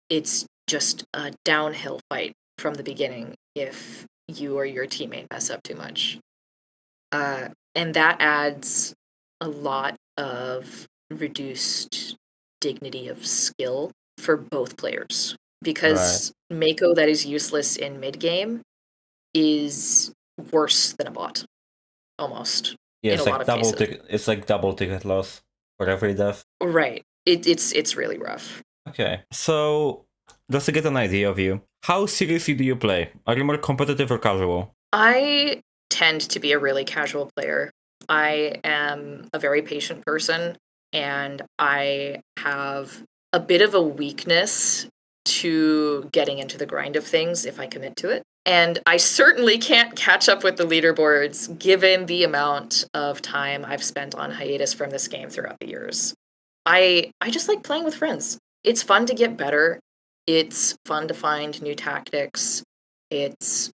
it's just a downhill fight from the beginning if you or your teammate mess up too much. And that adds a lot of reduced dignity of skill for both players, Right. because Mako that is useless in mid game is worse than a bot, almost, Yeah, in a it's lot like of cases. It's like double ticket loss for every death. Right. It's really rough. Okay. So, just to get an idea of you, how seriously do you play? Are you more competitive or casual? I tend to be a really casual player. I am a very patient person, and I have a bit of a weakness to getting into the grind of things if I commit to it. And I certainly can't catch up with the leaderboards given the amount of time I've spent on hiatus from this game throughout the years. I just like playing with friends. It's fun to get better. It's fun to find new tactics. It's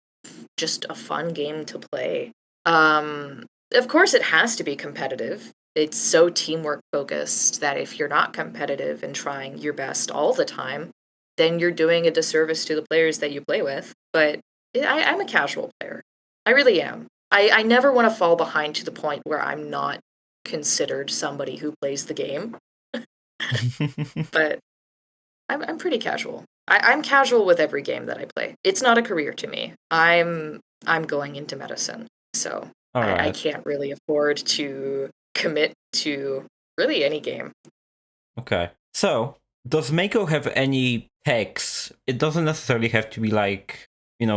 just a fun game to play. Of course, it has to be competitive. It's so teamwork focused that if you're not competitive and trying your best all the time, then you're doing a disservice to the players that you play with. But I'm a casual player. I really am. I never want to fall behind to the point where I'm not considered somebody who plays the game. But I'm pretty casual. I'm casual with every game that I play. It's not a career to me. I'm going into medicine, so All I right. can't really afford to commit to really any game. Okay. So, does Mako have any hacks? It doesn't necessarily have to be like,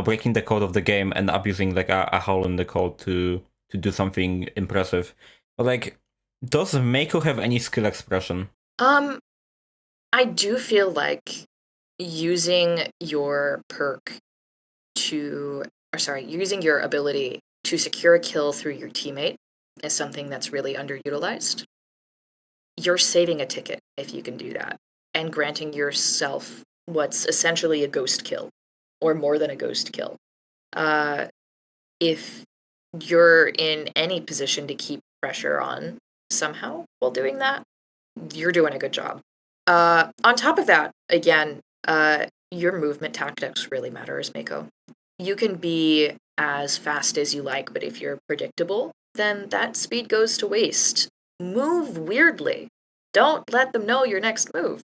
breaking the code of the game and abusing like a hole in the code to do something impressive. But like, does Mako have any skill expression? Um, I do feel like using your perk using your ability to secure a kill through your teammate is something that's really underutilized. You're saving a ticket if you can do that, and granting yourself what's essentially a ghost kill, or more than a ghost kill. Uh, if you're in any position to keep pressure on somehow while doing that, you're doing a good job. On top of that, again, your movement tactics really matter as Mako. You can be as fast as you like, but if you're predictable, then that speed goes to waste. Move weirdly. Don't let them know your next move.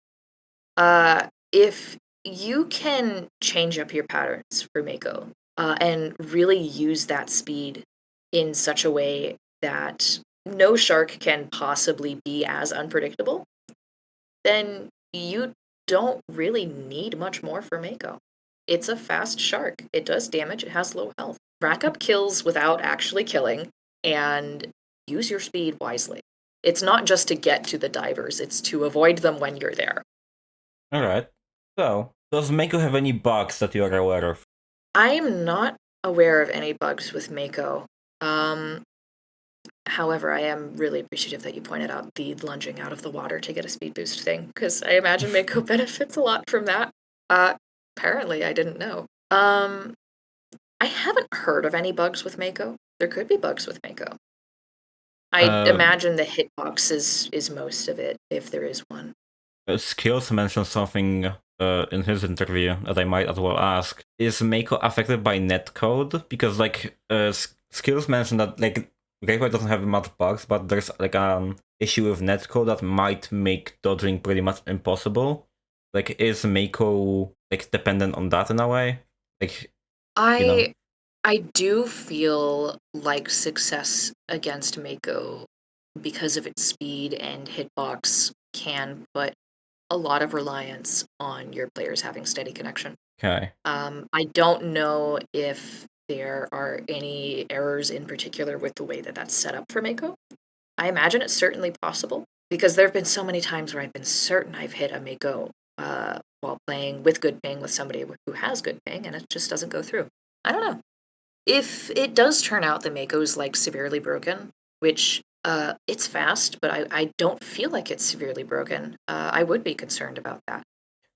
If you can change up your patterns for Mako and really use that speed in such a way that no shark can possibly be as unpredictable, then you don't really need much more for Mako. It's a fast shark. It does damage, it has low health. Rack up kills without actually killing, and use your speed wisely. It's not just to get to the divers, it's to avoid them when you're there. All right. So, does Mako have any bugs that you are aware of? I am not aware of any bugs with Mako. However, I am really appreciative that you pointed out the lunging out of the water to get a speed boost thing, because I imagine Mako benefits a lot from that. Uh, Apparently, I didn't know. I haven't heard of any bugs with Mako. There could be bugs with Mako. I Um, imagine the hitbox is most of it, if there is one. Skills mentioned something in his interview that I might as well ask. Is Mako affected by netcode? Because like Skills mentioned that like Gateway doesn't have much bugs, but there's like an issue with netcode that might make dodging pretty much impossible. Like, is Mako like dependent on that in a way? Like, you know? I I do feel like success against Mako, because of its speed and hitbox, can put a lot of reliance on your players having steady connection. Okay. I don't know if there are any errors in particular with the way that that's set up for Mako. I imagine it's certainly possible, because there have been so many times where I've been certain I've hit a Mako while playing with good ping with somebody who has good ping, and it just doesn't go through. I don't know. If it does turn out that Mako's like severely broken, which it's fast, but I don't feel like it's severely broken, I would be concerned about that.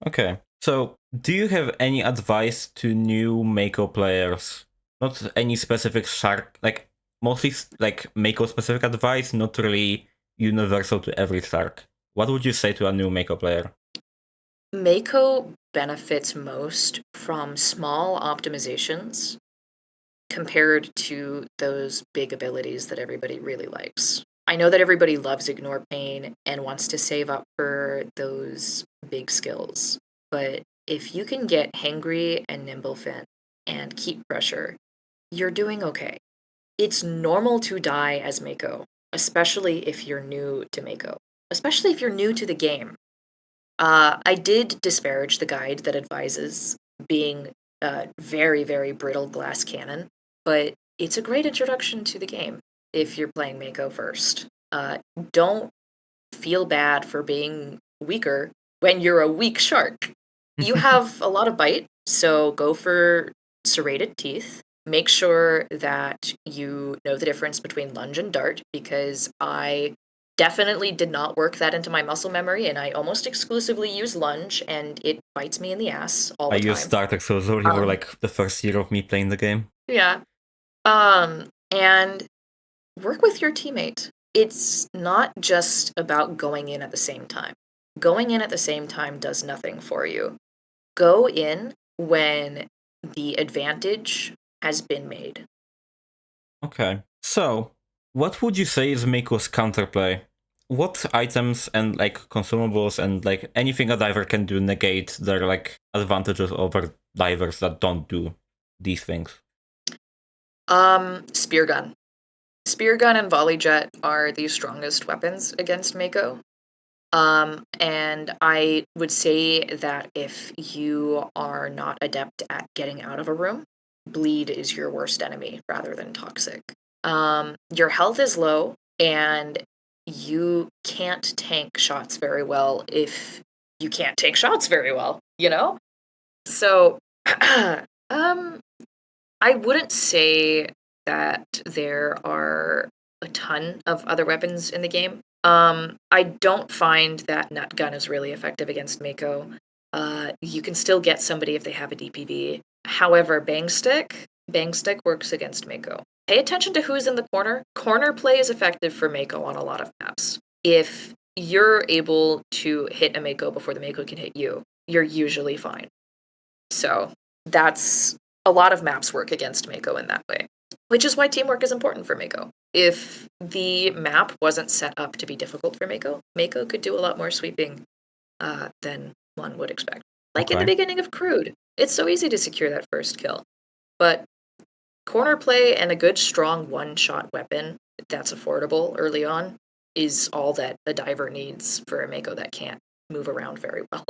Okay. So, do you have any advice to new Mako players? Not any specific shark, like mostly like Mako specific advice, not really universal to every shark. What would you say to a new Mako player? Mako benefits most from small optimizations compared to those big abilities that everybody really likes. I know that everybody loves Ignore Pain and wants to save up for those big skills, but if you can get Hangry and Nimblefin and keep pressure, you're doing okay. It's normal to die as Mako, especially if you're new to Mako, especially if you're new to the game. I did disparage the guide that advises being a very, very brittle glass cannon, but it's a great introduction to the game if you're playing Mako first. Don't feel bad for being weaker when you're a weak shark. You have a lot of bite, so go for serrated teeth. Make sure that you know the difference between lunge and dart, because I definitely did not work that into my muscle memory, and I almost exclusively use lunge, and it bites me in the ass all I the used time. Starter exclusively for Um, like the first year of me playing the game. yeah. Um, and work with your teammate. It's not just about going in at the same time. Going in at the same time does nothing for you. Go in when the advantage has been made. Okay. So, what would you say is Mako's counterplay? What items and like consumables and like anything a diver can do negate their like advantages over divers that don't do these things? Spear gun. Spear gun and volley jet are the strongest weapons against Mako. And I would say that if you are not adept at getting out of a room, bleed is your worst enemy rather than toxic. Your health is low, and you can't tank shots very well if you can't take shots very well, you know? So, I wouldn't say that there are a ton of other weapons in the game. I don't find that nut gun is really effective against Mako. You can still get somebody if they have a DPV. However, bang stick works against Mako. Pay attention to who's in the corner. Corner play is effective for Mako on a lot of maps. If you're able to hit a Mako before the Mako can hit you, you're usually fine. So that's a lot of maps work against Mako in that way, which is why teamwork is important for Mako. If the map wasn't set up to be difficult for Mako, Mako could do a lot more sweeping than one would expect. Like in the beginning of Crude, it's so easy to secure that first kill. But corner play and a good strong one-shot weapon that's affordable early on is all that a diver needs for a Mako that can't move around very well.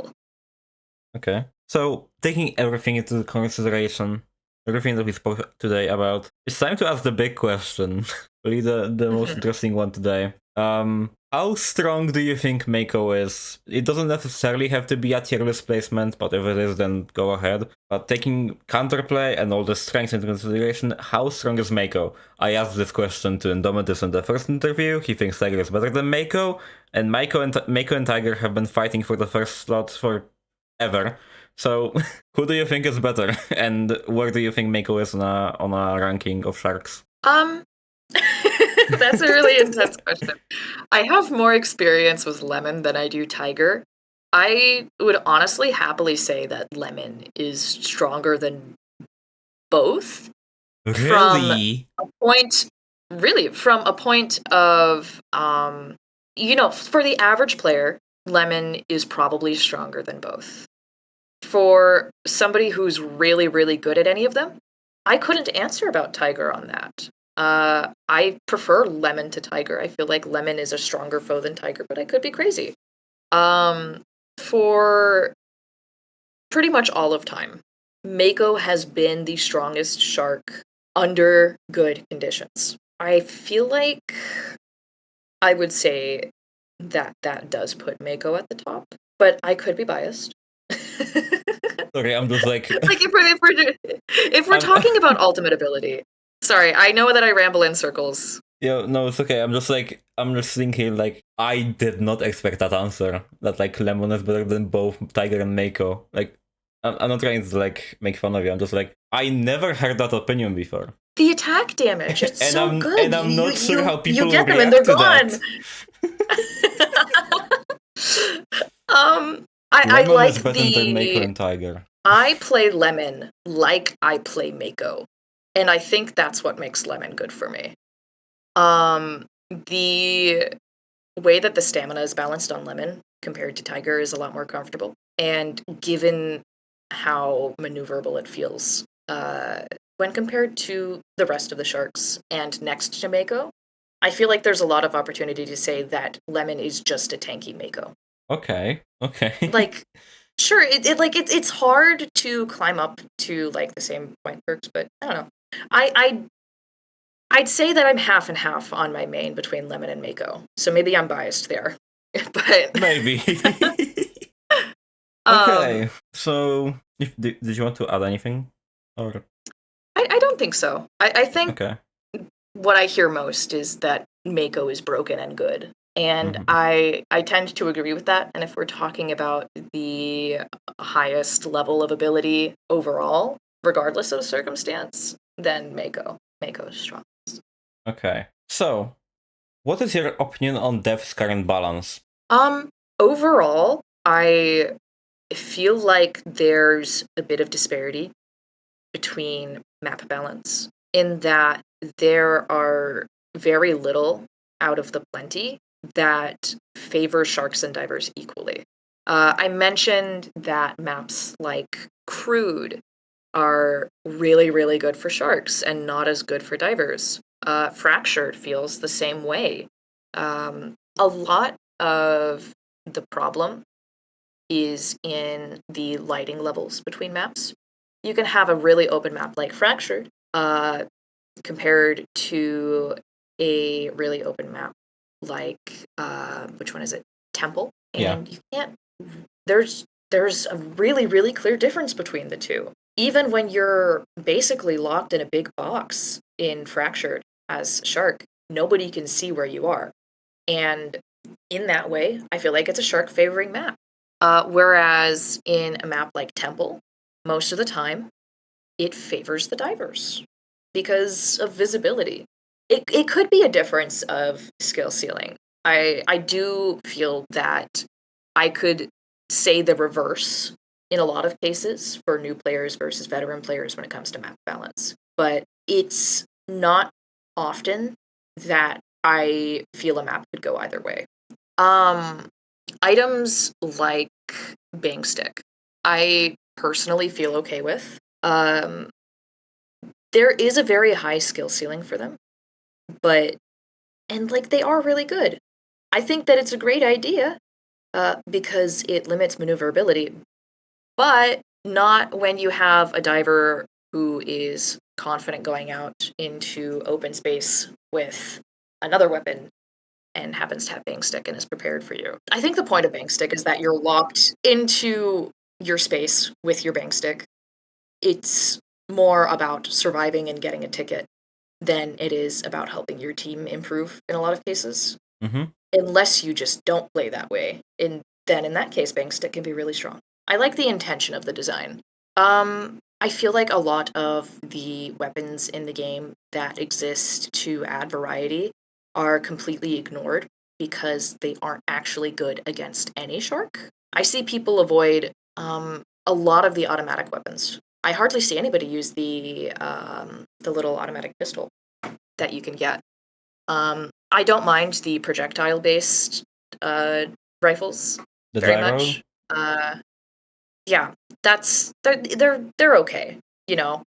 Okay. So, taking everything into consideration, everything that we spoke today about, it's time to ask the big question. Really the most interesting one today. How strong do you think Mako is? It doesn't necessarily have to be a tier list placement, but if it is, then go ahead. But taking counterplay and all the strengths into consideration, how strong is Mako? I asked this question to Indomitus in the first interview. He thinks Tiger is better than Mako, and Mako and Tiger have been fighting for the first slot for ever. So, who do you think is better, and where do you think Mako is on a ranking of sharks? That's a really intense question. I have more experience with Lemon than I do Tiger. I would honestly happily say that Lemon is stronger than both. Really? From a point of, for the average player, Lemon is probably stronger than both. For somebody who's really, really good at any of them, I couldn't answer about Tiger on that. I prefer Lemon to Tiger. I feel like Lemon is a stronger foe than Tiger, but I could be crazy. For pretty much all of time, Mako has been the strongest shark under good conditions. I feel like I would say that does put Mako at the top, but I could be biased. Sorry, I'm just like if we're talking about ultimate ability. Sorry, I know that I ramble in circles. Yeah, no, it's okay. I'm just thinking like I did not expect that answer. That like Lemon is better than both Tiger and Mako. Like I'm not trying to like make fun of you. I'm just like I never heard that opinion before. The attack damage, it's so good. And I'm not sure how people you get them react and they're to gone. I Lemon like is better than Mako and Tiger. I play Lemon like I play Mako, and I think that's what makes Lemon good for me. The way that the stamina is balanced on Lemon compared to Tiger is a lot more comfortable, and given how maneuverable it feels, when compared to the rest of the sharks and next to Mako, I feel like there's a lot of opportunity to say that Lemon is just a tanky Mako. Okay. Like, sure, it's hard to climb up to like the same point perks, but I don't know. I'd say that I'm half and half on my main between Lemon and Mako, so maybe I'm biased there. But maybe. Okay, so did you want to add anything, or? I don't think so. I think okay. What I hear most is that Mako is broken and good. And I tend to agree with that. And if we're talking about the highest level of ability overall, regardless of circumstance, then Mako is strong. Okay. So, what is your opinion on Depth's current balance? Overall, I feel like there's a bit of disparity between map balance in that there are very little out of the plenty that favor sharks and divers equally. I mentioned that maps like Crude are really, really good for sharks and not as good for divers. Fractured feels the same way. A lot of the problem is in the lighting levels between maps. You can have a really open map like Fractured compared to a really open map like which one is it? Temple. And you can't. There's a really, really clear difference between the two. Even when you're basically locked in a big box in Fractured as Shark, nobody can see where you are. And in that way, I feel like it's a shark favoring map. Whereas in a map like Temple, most of the time, it favors the divers because of visibility. It could be a difference of skill ceiling. I do feel that I could say the reverse in a lot of cases for new players versus veteran players when it comes to map balance. But it's not often that I feel a map could go either way. Items like Bang Stick, I personally feel okay with. There is a very high skill ceiling for them, and like they are really good. I think that it's a great idea because it limits maneuverability, but not when you have a diver who is confident going out into open space with another weapon and happens to have Bang Stick and is prepared for you. I think the point of Bang Stick is that you're locked into your space with your Bang Stick. It's more about surviving and getting a ticket than it is about helping your team improve in a lot of cases. Mm-hmm. Unless you just don't play that way. Then in that case, Bang Stick can be really strong. I like the intention of the design. I feel like a lot of the weapons in the game that exist to add variety are completely ignored because they aren't actually good against any shark. I see people avoid a lot of the automatic weapons. I hardly see anybody use the little automatic pistol that you can get. I don't mind the projectile-based rifles The very gyro? much. Yeah, they're okay, you know.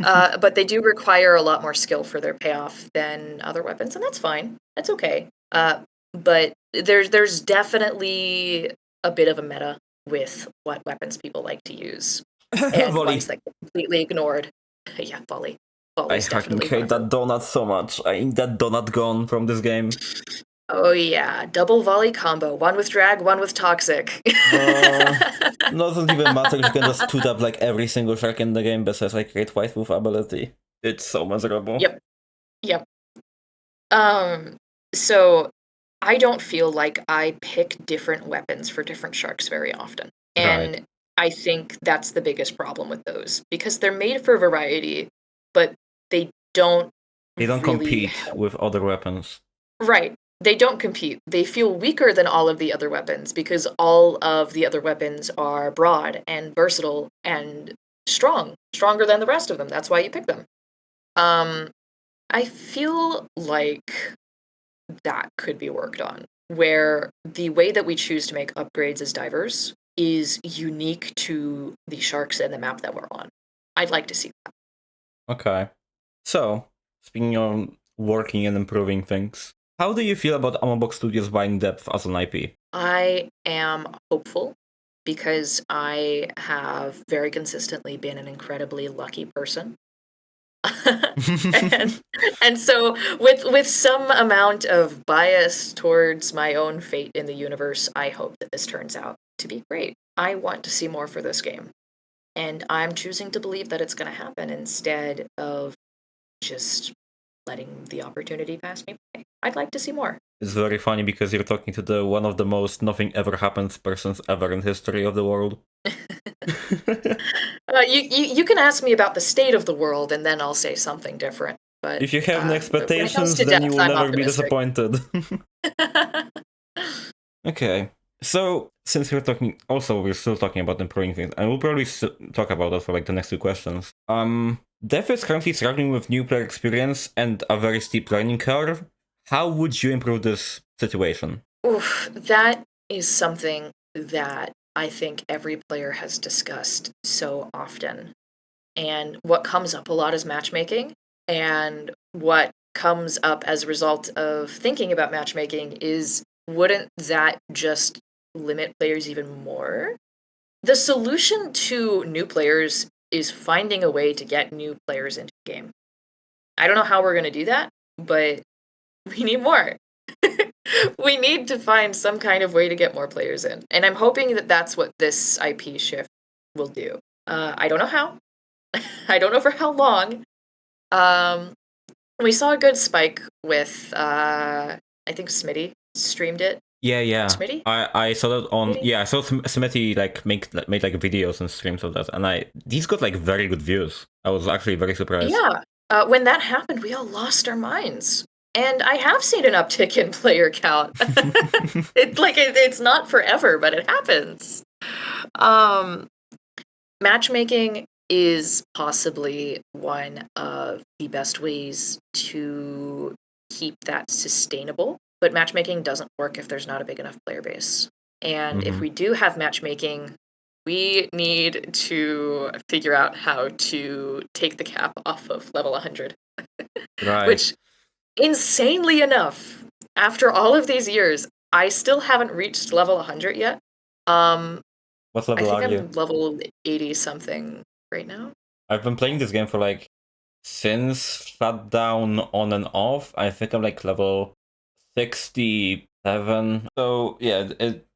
But they do require a lot more skill for their payoff than other weapons, and that's fine. That's okay. But there's definitely a bit of a meta with what weapons people like to use, and Volley. ones that get completely ignored. Yeah, volley. I Volley's fucking definitely one hate of that them. donut so much. I need that donut gone from this game. Oh yeah, double volley combo. One with drag, one with toxic. Doesn't even matter if you can just toot up like every single shark in the game besides like Great White Wolf ability. It's so miserable. Yep. Yep. So I don't feel like I pick different weapons for different sharks very often. Right. And I think that's the biggest problem with those because they're made for variety, but they don't They don't really compete help. with other weapons. Right. They don't compete. They feel weaker than all of the other weapons because all of the other weapons are broad and versatile and strong, stronger than the rest of them. That's why you pick them. Um, I feel like that could be worked on, where the way that we choose to make upgrades as divers is unique to the sharks and the map that we're on. I'd like to see that. Okay. So, speaking of working and improving things, how do you feel about Amobox Studios buying Depth as an IP? I am hopeful because I have very consistently been an incredibly lucky person. and and so with some amount of bias towards my own fate in the universe, I hope that this turns out to be great. I want to see more for this game, and I'm choosing to believe that it's going to happen instead of just letting the opportunity pass me by. I'd like to see more. It's very funny because you're talking to the one of the most nothing ever happens persons ever in history of the world. You can ask me about the state of the world, and then I'll say something different. But If you have no when it comes expectations, to then you depth, will I'm never be optimistic. disappointed. Okay, so since we're still talking about improving things, and we'll probably talk about that for like the next two questions. Dev is currently struggling with new player experience and a very steep learning curve. How would you improve this situation? Oof, that is something that I think every player has discussed so often. And what comes up a lot is matchmaking. And what comes up as a result of thinking about matchmaking is, wouldn't that just limit players even more? The solution to new players is finding a way to get new players into the game. I don't know how we're going to do that, but we need more. We need to find some kind of way to get more players in. And I'm hoping that that's what this IP shift will do. I don't know how. I don't know for how long. Um, we saw a good spike with, I think Smitty streamed it. Yeah. Smitty? I saw that on. Smitty? Yeah, I saw Smitty like made like videos and streams of that, and these got like very good views. I was actually very surprised. Yeah. When that happened, we all lost our minds. And I have seen an uptick in player count. It's not forever, but it happens. Matchmaking is possibly one of the best ways to keep that sustainable, but matchmaking doesn't work if there's not a big enough player base. And if we do have matchmaking, we need to figure out how to take the cap off of level 100. Right. Which, insanely enough, after all of these years, I still haven't reached level 100 yet. What I level think are you? I'm level 80 something right now. I've been playing this game for like since shutdown on and off. I think I'm like level 67. So yeah,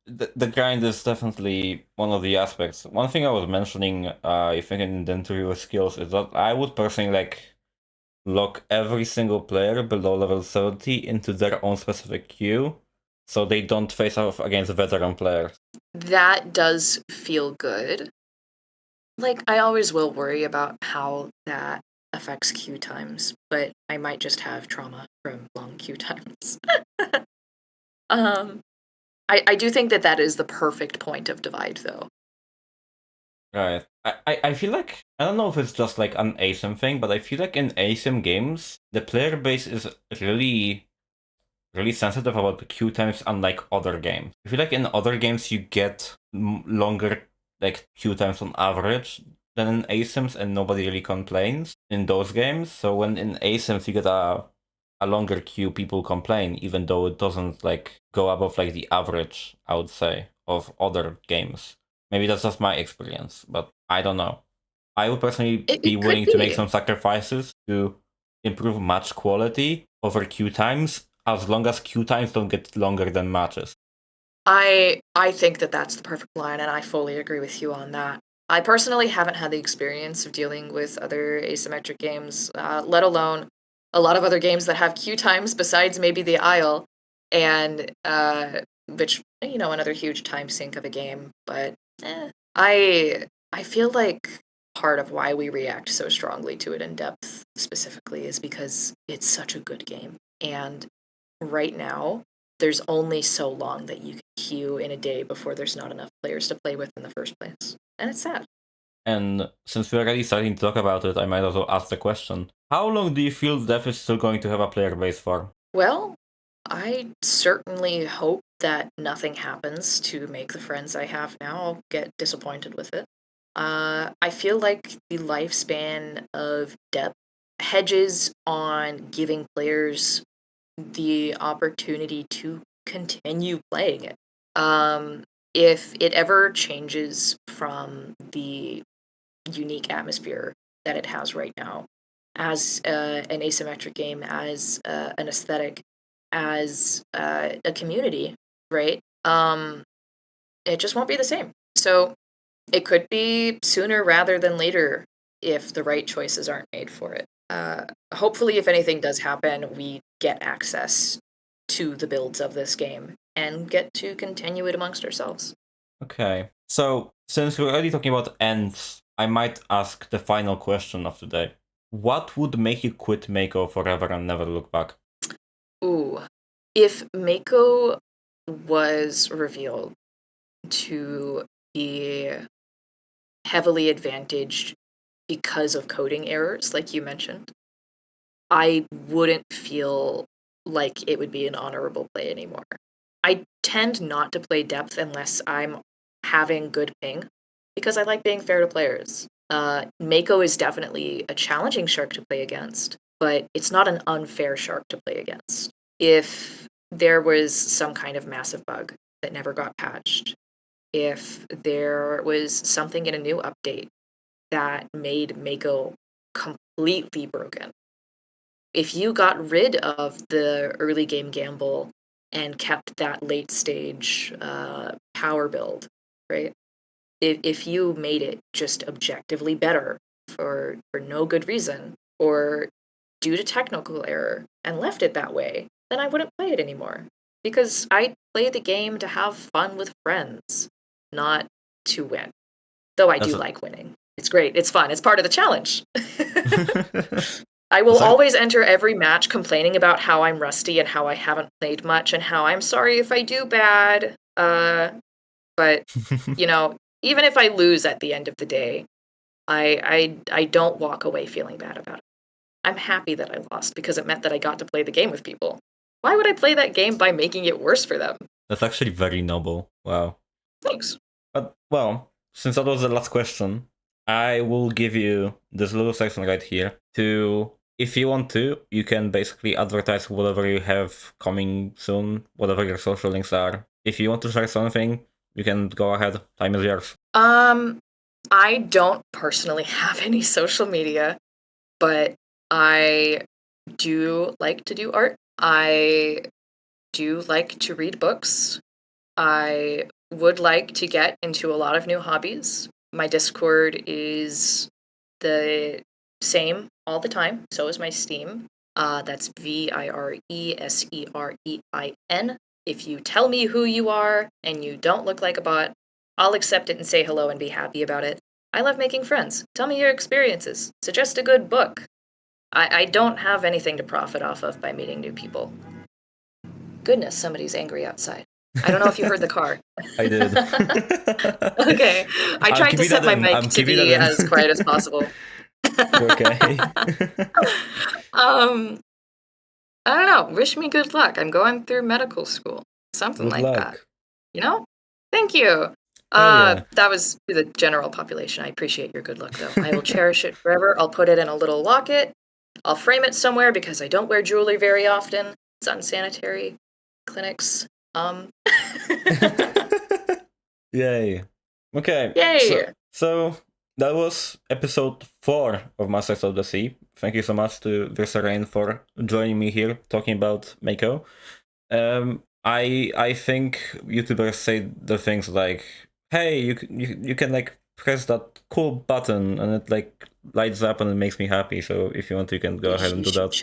the grind is definitely one of the aspects. One thing I was mentioning, I think in the interview with Skills, is that I would personally like lock every single player below level 70 into their own specific queue, so they don't face off against veteran players. That does feel good. Like, I always will worry about how that affects queue times, but I might just have trauma from long queue times. I do think that is the perfect point of divide, though. Right. I feel like, I don't know if it's just like an ASIM thing, but I feel like in ASIM games, the player base is really, really sensitive about the queue times, unlike other games. I feel like in other games you get longer like queue times on average than in ASIMs, and nobody really complains in those games. So when in ASIMs you get a longer queue, people complain, even though it doesn't like go above like the average, I would say, of other games. Maybe that's just my experience, but I don't know. I would personally be It could willing to make be. some sacrifices to improve match quality over queue times, as long as queue times don't get longer than matches. I think that that's the perfect line, and I fully agree with you on that. I personally haven't had the experience of dealing with other asymmetric games, let alone a lot of other games that have queue times besides maybe the Isle, and which, another huge time sink of a game. But I feel like part of why we react so strongly to it in depth specifically is because it's such a good game, and right now there's only so long that you can queue in a day before there's not enough players to play with in the first place. And it's sad. And since we're already starting to talk about it, I might as well ask the question. How long do you feel Dev is still going to have a player base for? Well, I certainly hope that nothing happens to make the friends I have now. I'll get disappointed with it. I feel like the lifespan of depth hedges on giving players the opportunity to continue playing it. If it ever changes from the unique atmosphere that it has right now, as an asymmetric game, as an aesthetic, as a community, right? It just won't be the same. So it could be sooner rather than later if the right choices aren't made for it. Hopefully, if anything does happen, we get access to the builds of this game and get to continue it amongst ourselves. Okay. So, since we're already talking about ends, I might ask the final question of the day. what would make you quit Mako forever and never look back? Ooh. If Mako was revealed to be heavily advantaged because of coding errors, like you mentioned, I wouldn't feel like it would be an honorable play anymore. I tend not to play depth unless I'm having good ping, because I like being fair to players. Mako is definitely a challenging shark to play against, but it's not an unfair shark to play against. If there was some kind of massive bug that never got patched, if there was something in a new update that made Mako completely broken, if you got rid of the early game gamble and kept that late stage power build, right? If you made it just objectively better for no good reason or due to technical error and left it that way, then I wouldn't play it anymore. Because I play the game to have fun with friends, not to win. Though I do like winning. It's great. It's fun. It's part of the challenge. I will always enter every match complaining about how I'm rusty and how I haven't played much and how I'm sorry if I do bad. But, you know, even if I lose at the end of the day, I don't walk away feeling bad about it. I'm happy that I lost because it meant that I got to play the game with people. Why would I play that game by making it worse for them? That's actually very noble. Wow. Thanks. But, well, since that was the last question, I will give you this little section right here to, if you want to, you can basically advertise whatever you have coming soon, whatever your social links are. If you want to share something, you can go ahead. Time is yours. I don't personally have any social media, but I do like to do art. I do like to read books. I would like to get into a lot of new hobbies. My Discord is the same all the time. So is my Steam. That's VIRESEREIN. If you tell me who you are and you don't look like a bot, I'll accept it and say hello and be happy about it. I love making friends. Tell me your experiences. Suggest a good book. I don't have anything to profit off of by meeting new people. Goodness, somebody's angry outside. I don't know if you heard the car. I did. Okay. I tried to set my mic to be as quiet as possible. Okay. I don't know. Wish me good luck. I'm going through medical school. Something Good like luck. that. You know? Thank you. Yeah. That was to the general population. I appreciate your good luck, though. I will cherish it forever. I'll put it in a little locket. I'll frame it somewhere because I don't wear jewelry very often. It's unsanitary. Clinics. Yay. Okay. Yay! So that was episode 4 of Masters of the Sea. Thank you so much to VIRESEREIN for joining me here talking about Mako. I think YouTubers say the things like, "Hey, you can like press that cool button and it like lights up and it makes me happy. So if you want, you can go ahead and do that."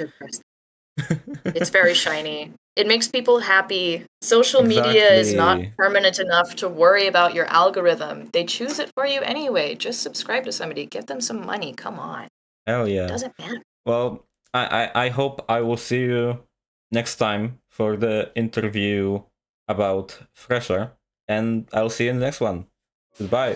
It's very shiny. It makes people happy. Social media is not permanent enough to worry about your algorithm. They choose it for you anyway. Just subscribe to somebody. Give them some money. Come on. Hell yeah. Doesn't matter. Well, I hope I will see you next time for the interview about Thresher, and I'll see you in the next one. Goodbye.